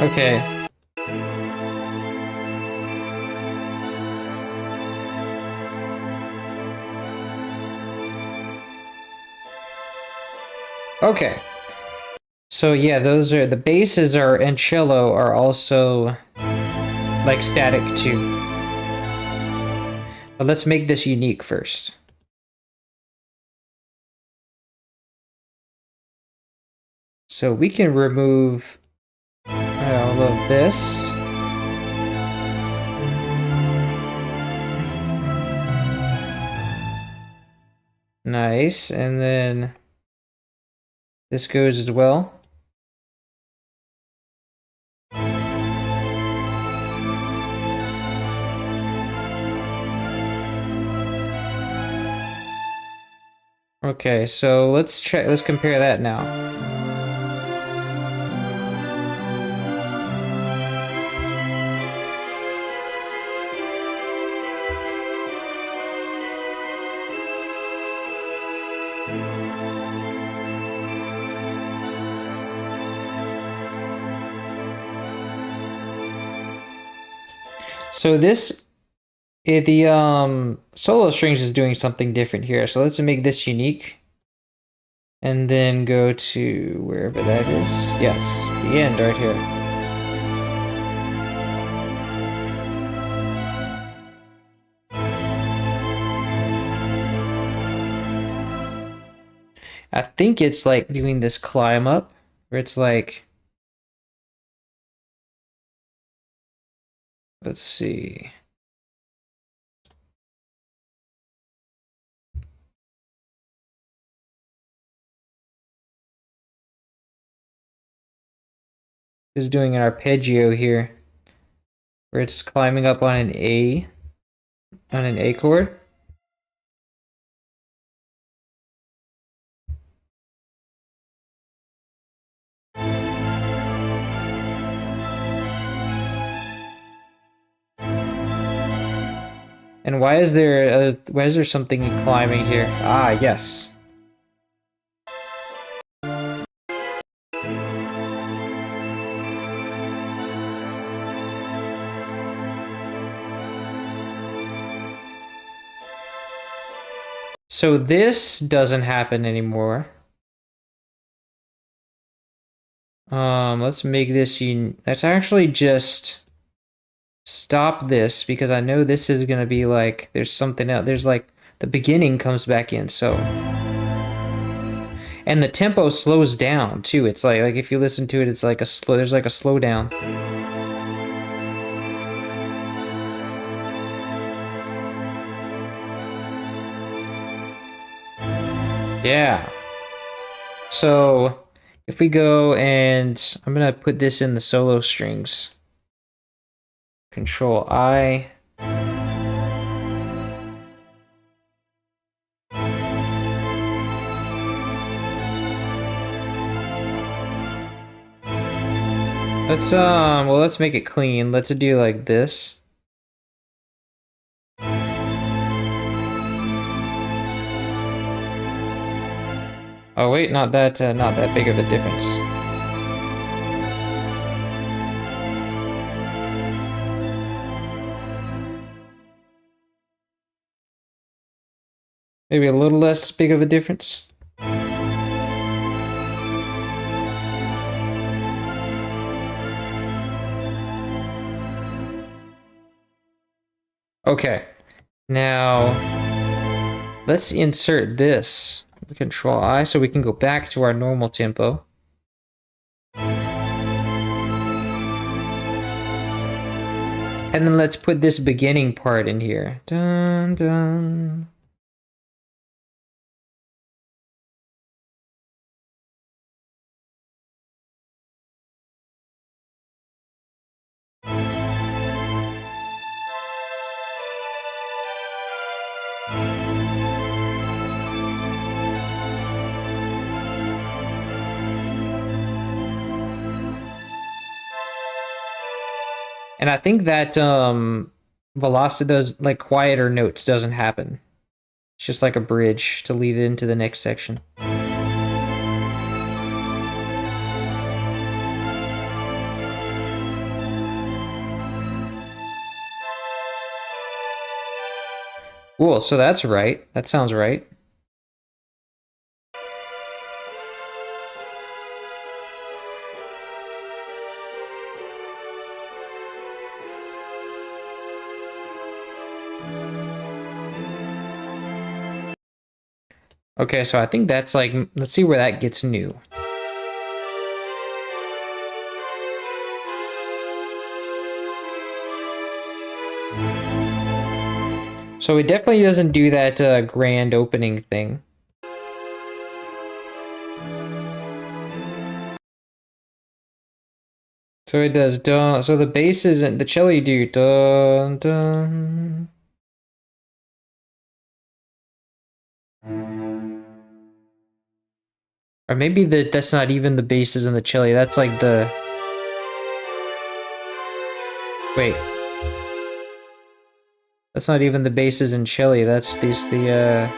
Okay. Okay. So yeah, those are the basses are and cello are also like static too. But let's make this unique first. So we can remove all of this. Nice, and then this goes as well. Okay, so let's check, let's compare that now. So this, the solo strings is doing something different here. So let's make this unique. And then go to wherever that is. Yes, the end right here. I think it's like doing this climb up, where it's like, let's see. It's doing an arpeggio here, where it's climbing up on an A chord. And why is there something climbing here? Ah, yes. So this doesn't happen anymore. Let's make this let's actually just stop this because I know this is gonna be like there's something else. There's like the beginning comes back in, so and the tempo slows down too. It's like if you listen to it, it's like there's like a slowdown. Yeah. So if we go and I'm gonna put this in the solo strings. Control I. Let's make it clean. Let's do like this. Oh wait, not that big of a difference. Maybe a little less big of a difference. Okay, now let's insert this. Control I so we can go back to our normal tempo. And then let's put this beginning part in here. Dun, dun. And I think that velocity, those like quieter notes doesn't happen. It's just like a bridge to lead it into the next section. Cool, so that's right. That sounds right. Okay, so I think that's like, let's see where that gets new. So it definitely doesn't do that grand opening thing. So it does dun. So the bass isn't the cello do dun dun. Or maybe that's not even the basses in the cello. That's like the. Wait. That's not even the basses in cello. That's the.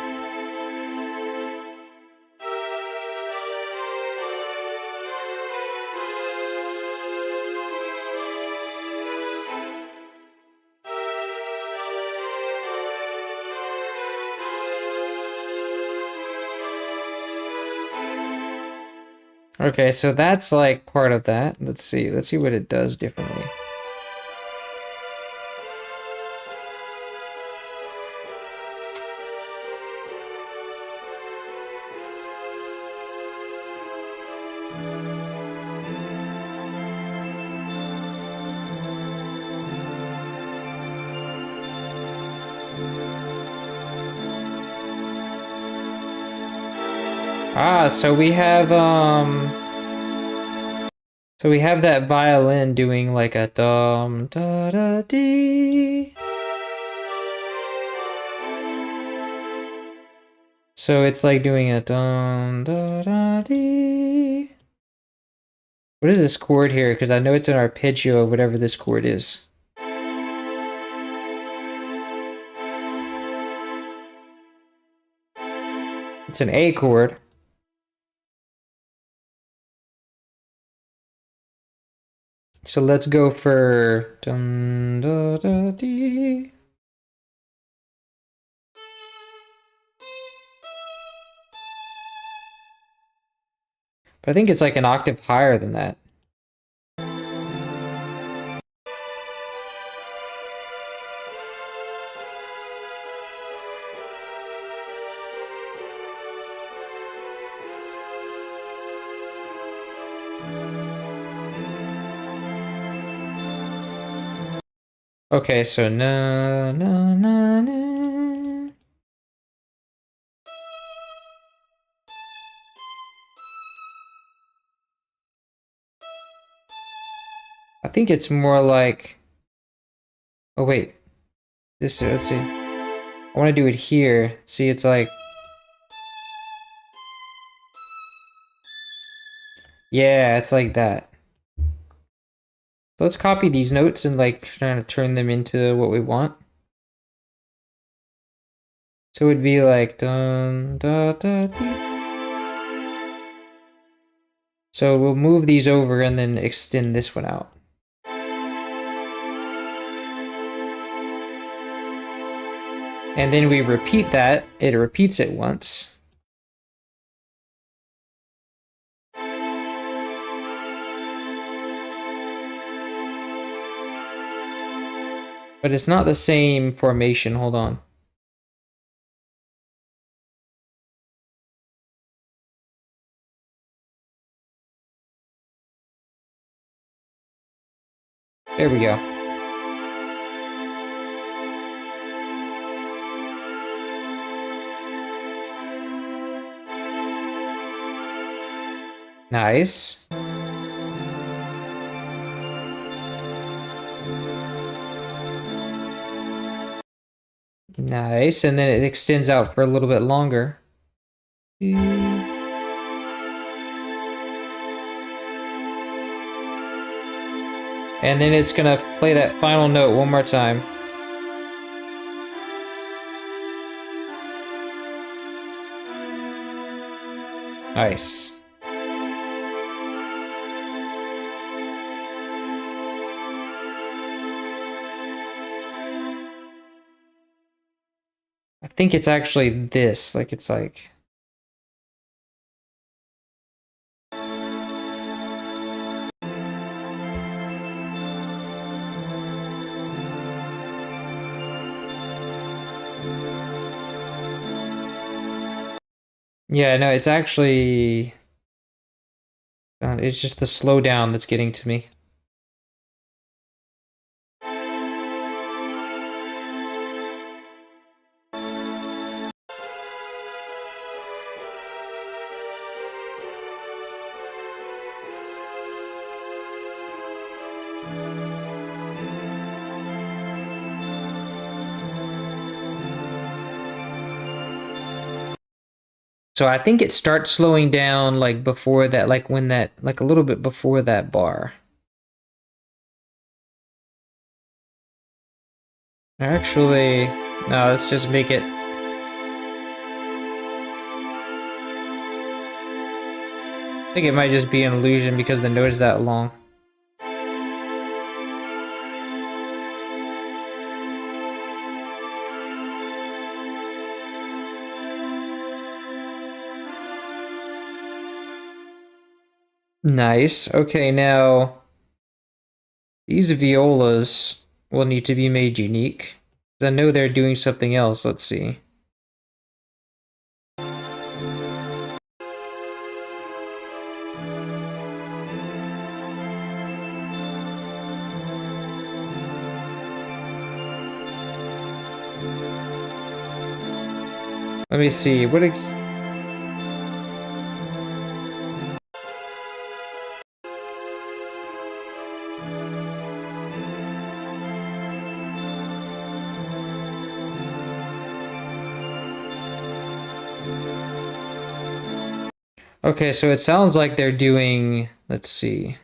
Okay, so that's like part of that. Let's see. Let's see what it does differently. Ah, so we have that violin doing like a dum da da dee. So it's like doing a dum da da dee. What is this chord here? Because I know it's an arpeggio of whatever this chord is. It's an A chord. So let's go for dum da da dee. But I think it's like an octave higher than that. Okay, so na na na na. I think it's more like. Oh wait, this. Let's see. I want to do it here. See, it's like. Yeah, it's like that. So let's copy these notes and like trying to turn them into what we want. So it would be like dun da da dee. So we'll move these over and then extend this one out. And then we repeat that. It repeats it once. But it's not the same formation. Hold on. There we go. Nice. Nice. And then it extends out for a little bit longer. And then it's gonna play that final note one more time. Nice. think it's actually this. Like, it's like... Yeah, no, it's actually... it's just the slowdown that's getting to me. So I think it starts slowing down like before that, like when that, like a little bit before that bar. Actually, no, let's just make it. I think it might just be an illusion because the note is that long. Nice. Okay, now these violas will need to be made unique. I know they're doing something else. Let's see. Let me see. Okay, so it sounds like they're doing, let's see.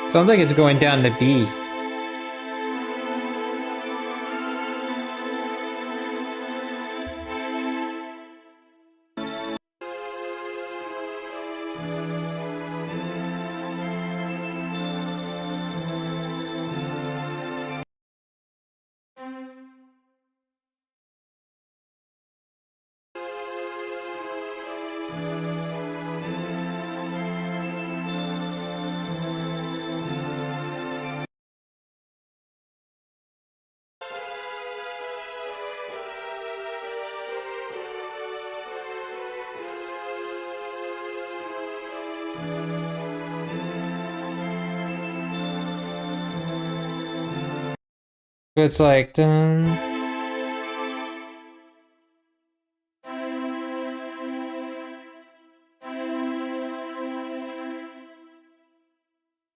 Sounds like it's going down to B. It's like dun,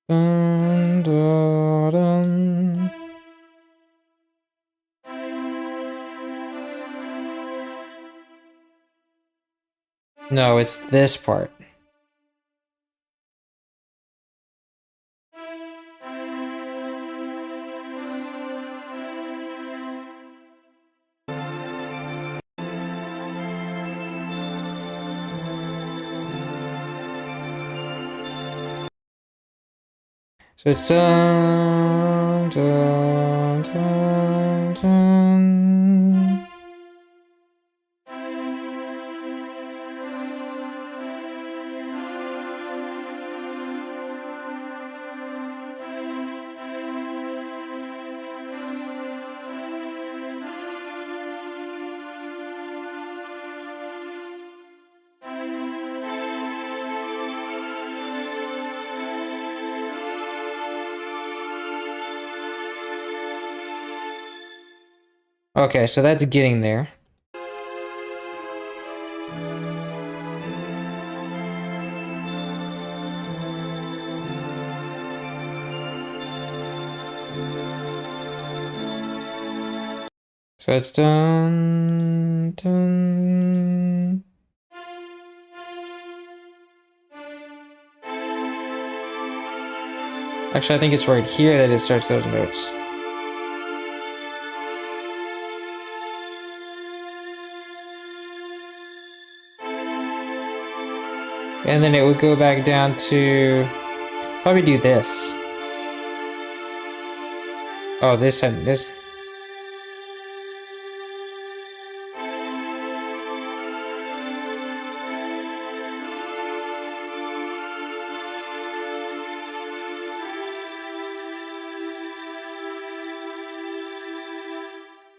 dun, dun, dun. No, it's this part. So it's dun, dun, dun, dun. Okay, so that's getting there. So it's dun, dun. Actually, I think it's right here that it starts those notes. And then it would go back down to Probably do this. Oh, this and this.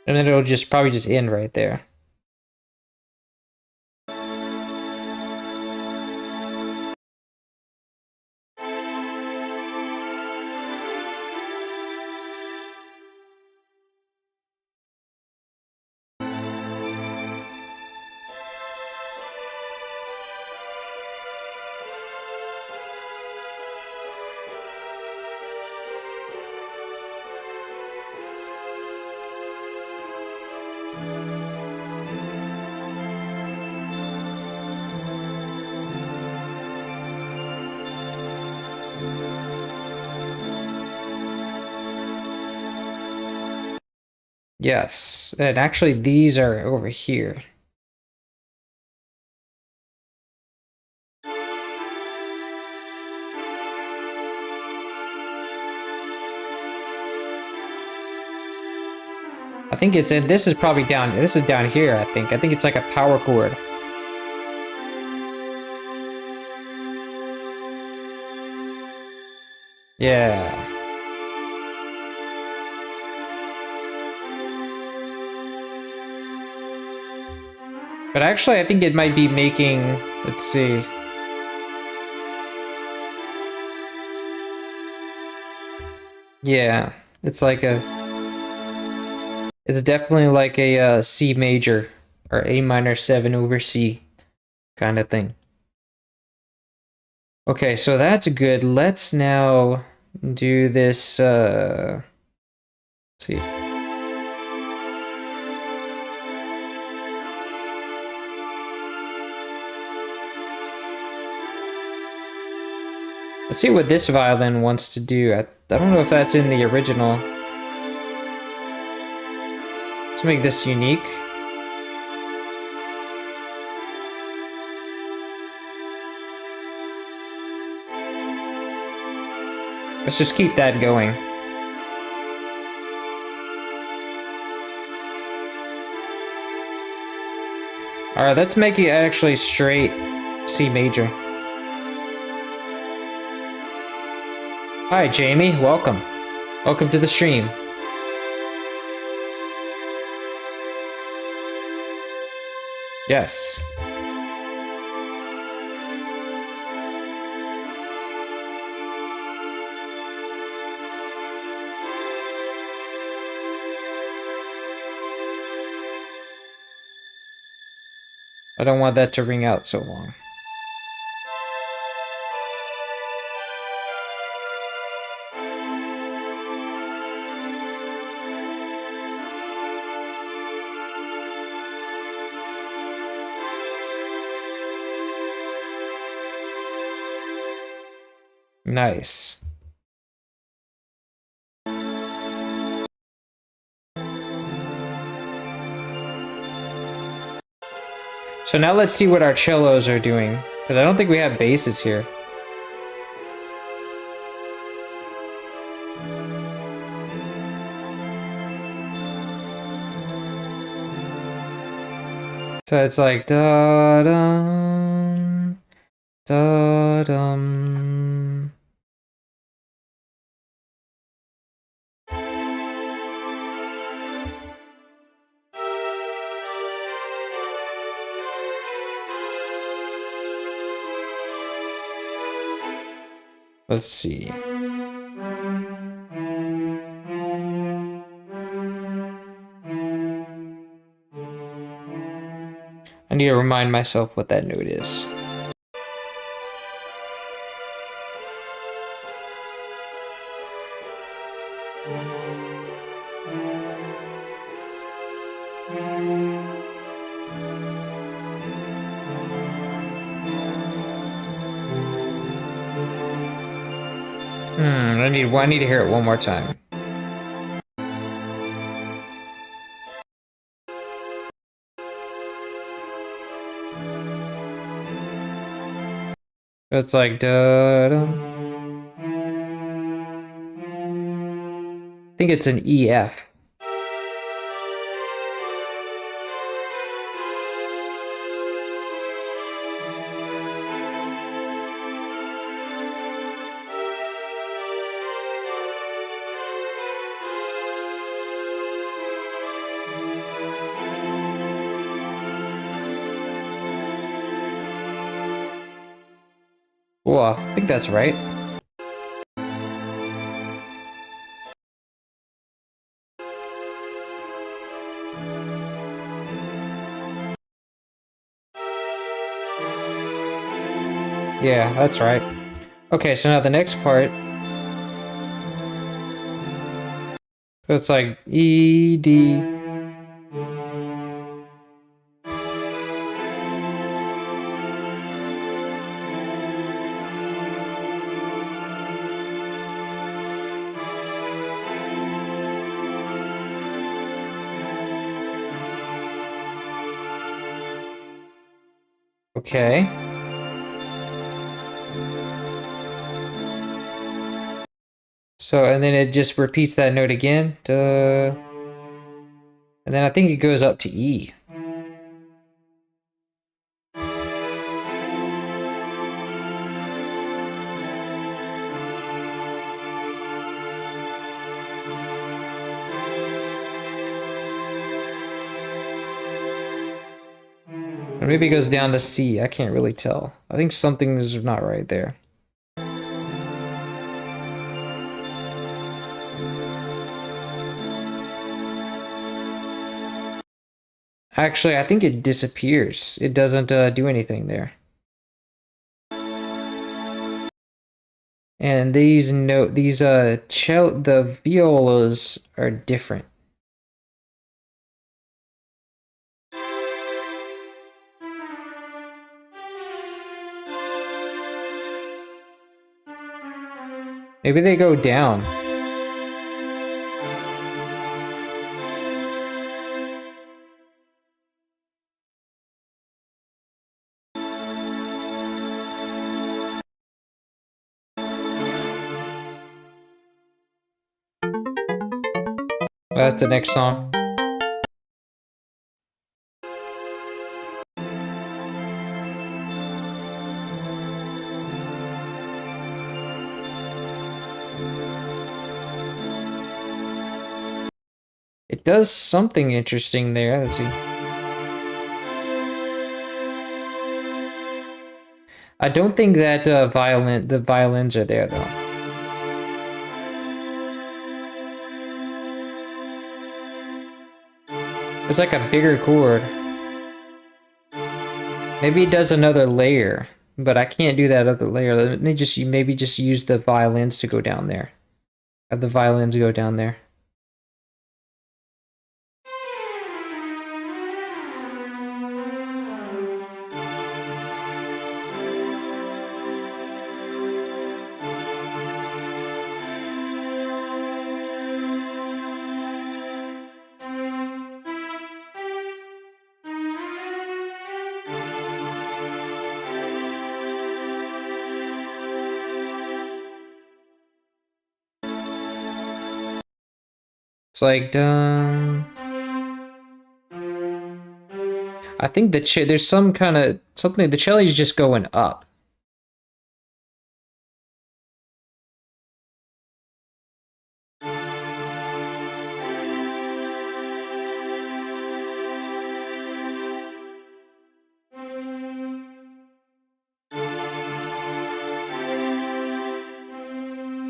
And then it'll just probably just end right there. Yes, and actually these are over here. I think it's in, this is probably down, this is down here, I think. I think it's like a power cord. Yeah. But actually, I think it might be making, let's see. Yeah, it's like a, it's definitely like a C major or A minor 7 over C kind of thing. Okay, so that's good. Let's now do this, let's see. Let's see what this violin wants to do. I don't know if that's in the original. Let's make this unique. Let's just keep that going. Alright, let's make it actually straight C major. Hi, Jamie. Welcome. Welcome to the stream. Yes. I don't want that to ring out so long. Nice. So now let's see what our cellos are doing, because I don't think we have basses here. So it's like da dum da dum. Let's see. I need to remind myself what that note is. I need to hear it one more time. It's like da dum think it's an EF. Well, I think that's right. Yeah, that's right. Okay, so now the next part. So it's like E, D. Okay. So, and then it just repeats that note again. Duh. And then I think it goes up to E. Or maybe it goes down to C. I can't really tell. I think something's not right there. Actually, I think it disappears. It doesn't do anything there. And these the violas are different. Maybe they go down. That's the next song. It does something interesting there. Let's see. I don't think that the violins are there though. It's like a bigger chord. Maybe it does another layer, but I can't do that other layer. Let me just maybe just use the violins to go down there. Have the violins go down there. It's like dun. I think there's some kind of something. The cello's just going up.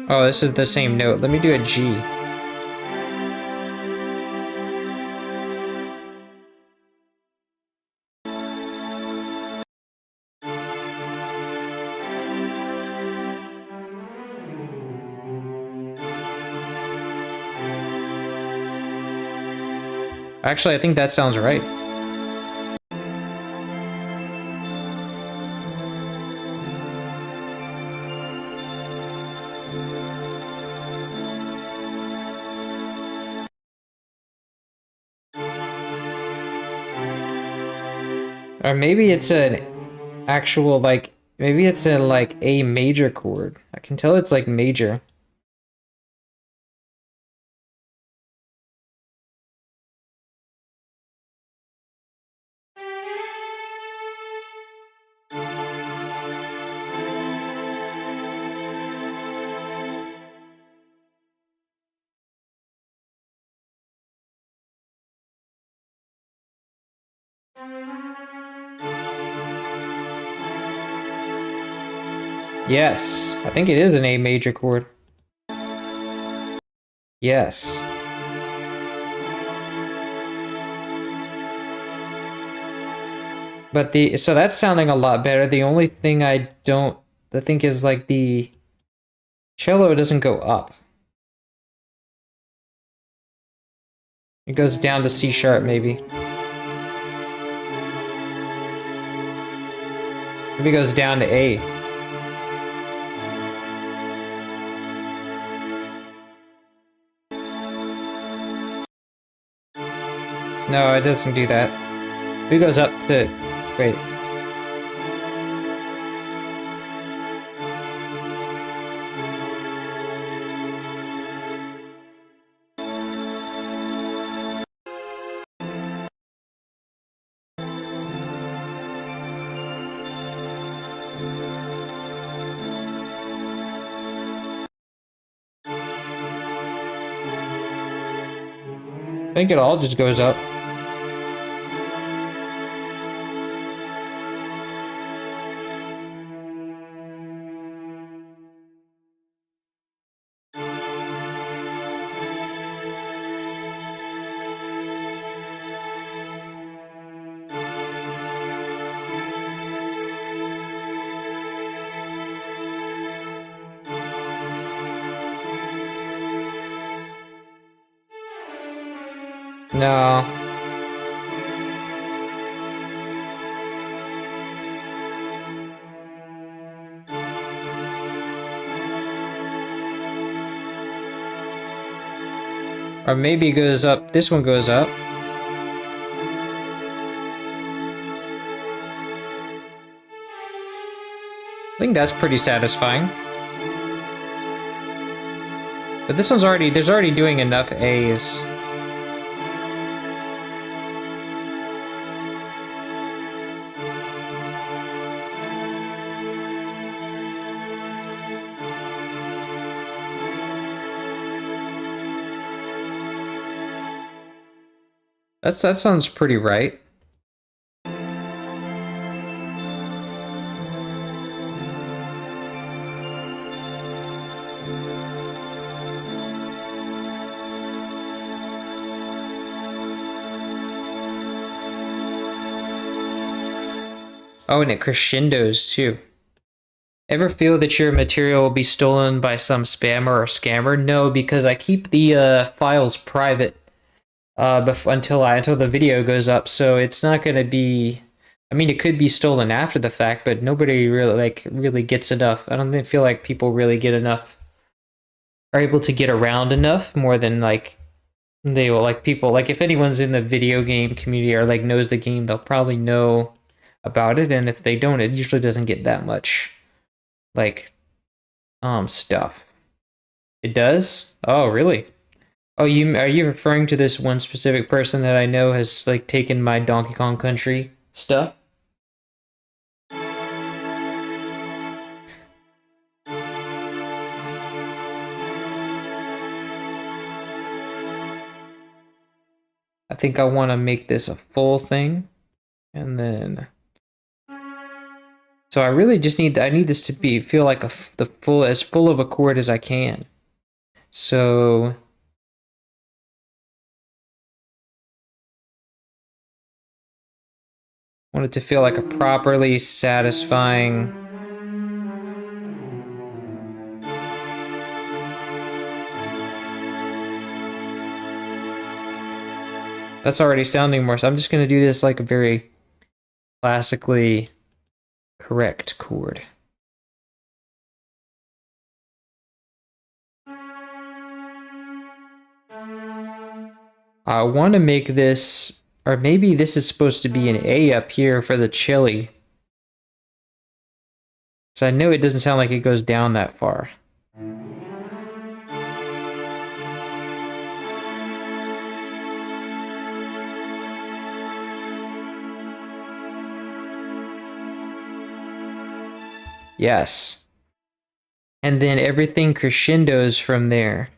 Oh, this is the same note. Let me do a G. Actually, I think that sounds right. Or maybe it's an actual, like, maybe it's a, like, A major chord. I can tell it's, like, major. Yes, I think it is an A major chord. Yes. But so that's sounding a lot better. The only thing I think is like the cello doesn't go up. It goes down to C sharp, maybe. Maybe it goes down to A. No, it doesn't do that. It goes up to... Wait. I think it all just goes up. No. Or maybe it goes up. This one goes up. I think that's pretty satisfying. But this one's already... There's already doing enough A's. That sounds pretty right. Oh, and it crescendos too. Ever feel that your material will be stolen by some spammer or scammer? No, because I keep the files private until the video goes up, so it's not going to be... I mean, it could be stolen after the fact, but nobody really gets enough. I don't feel like people really get enough, are able to get around enough more than like they will, like people, like if anyone's in the video game community or like knows the game, they'll probably know about it, and if they don't, it usually doesn't get that much like stuff. It does? Oh, really? Oh, are you referring to this one specific person that I know has like taken my Donkey Kong Country stuff? I think I want to make this a full thing, and then so I really just need this to feel like as full of a chord as I can. So I want it to feel like a properly satisfying. That's already sounding more, so I'm just going to do this like a very classically correct chord. I want to make this, or maybe this is supposed to be an A up here for the chili. So I know it doesn't sound like it goes down that far. Yes. And then everything crescendos from there.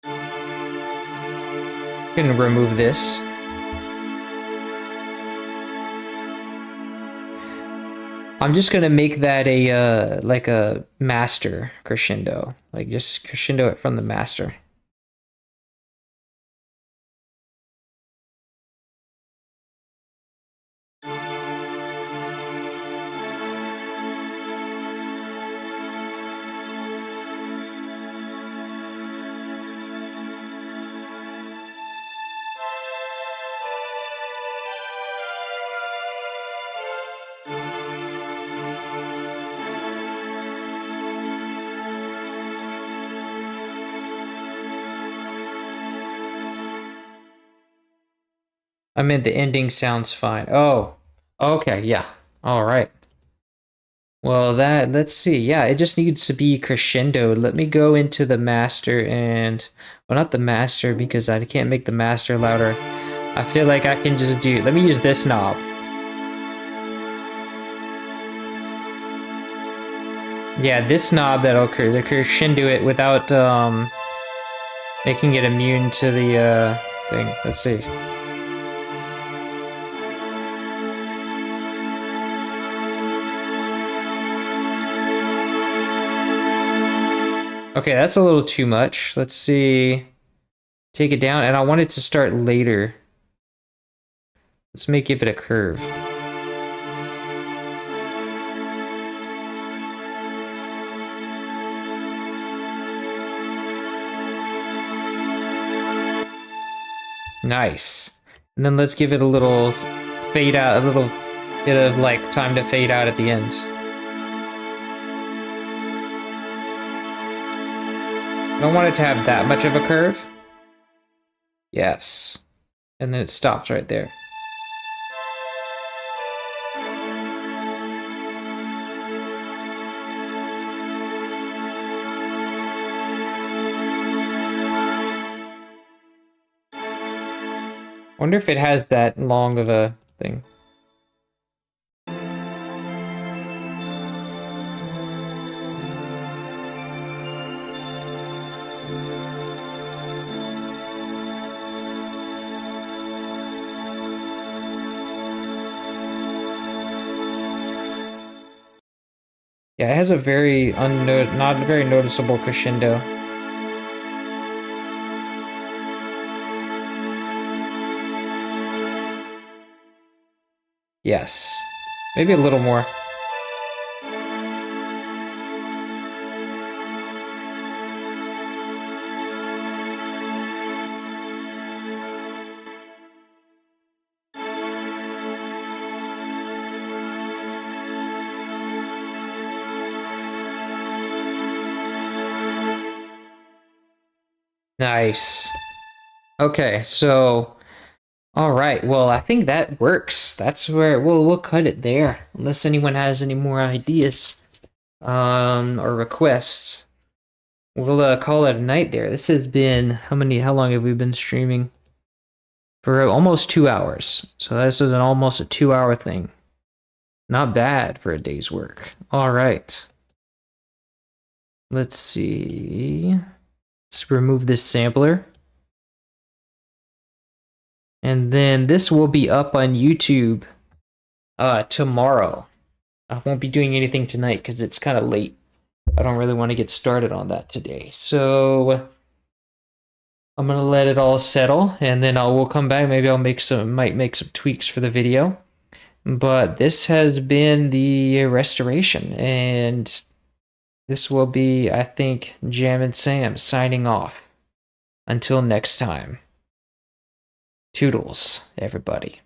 I'm gonna remove this. I'm just gonna make that a like a master crescendo, like just crescendo it from the master. I meant the ending sounds fine. Oh, okay, yeah. All right. Well, let's see. Yeah, it just needs to be crescendo. Let me go into the master and, well, not the master because I can't make the master louder. I feel like I can just do, let me use this knob. Yeah, this knob that'll crescendo it without making it immune to the thing. Let's see. Okay, that's a little too much. Let's see. Take it down, and I want it to start later. Let's give it a curve. Nice. And then let's give it a little fade out, a little bit of like time to fade out at the end. I don't want it to have that much of a curve. Yes. And then it stops right there. I wonder if it has that long of a thing. Yeah, it has a very not very noticeable crescendo. Yes. Maybe a little more. Nice. Okay, so all right. Well, I think that works. That's where we'll cut it there. Unless anyone has any more ideas or requests. We'll call it a night there. This has been how long have we been streaming? For almost 2 hours. So this is almost a 2-hour thing. Not bad for a day's work. All right. Let's see. Let's remove this sampler. And then this will be up on YouTube tomorrow. I won't be doing anything tonight because it's kind of late. I don't really want to get started on that today. So I'm gonna let it all settle, and then we'll come back. Maybe I'll might make some tweaks for the video. But this has been the restoration, and this will be, I think, Jam and Sam signing off. Until next time. Toodles, everybody.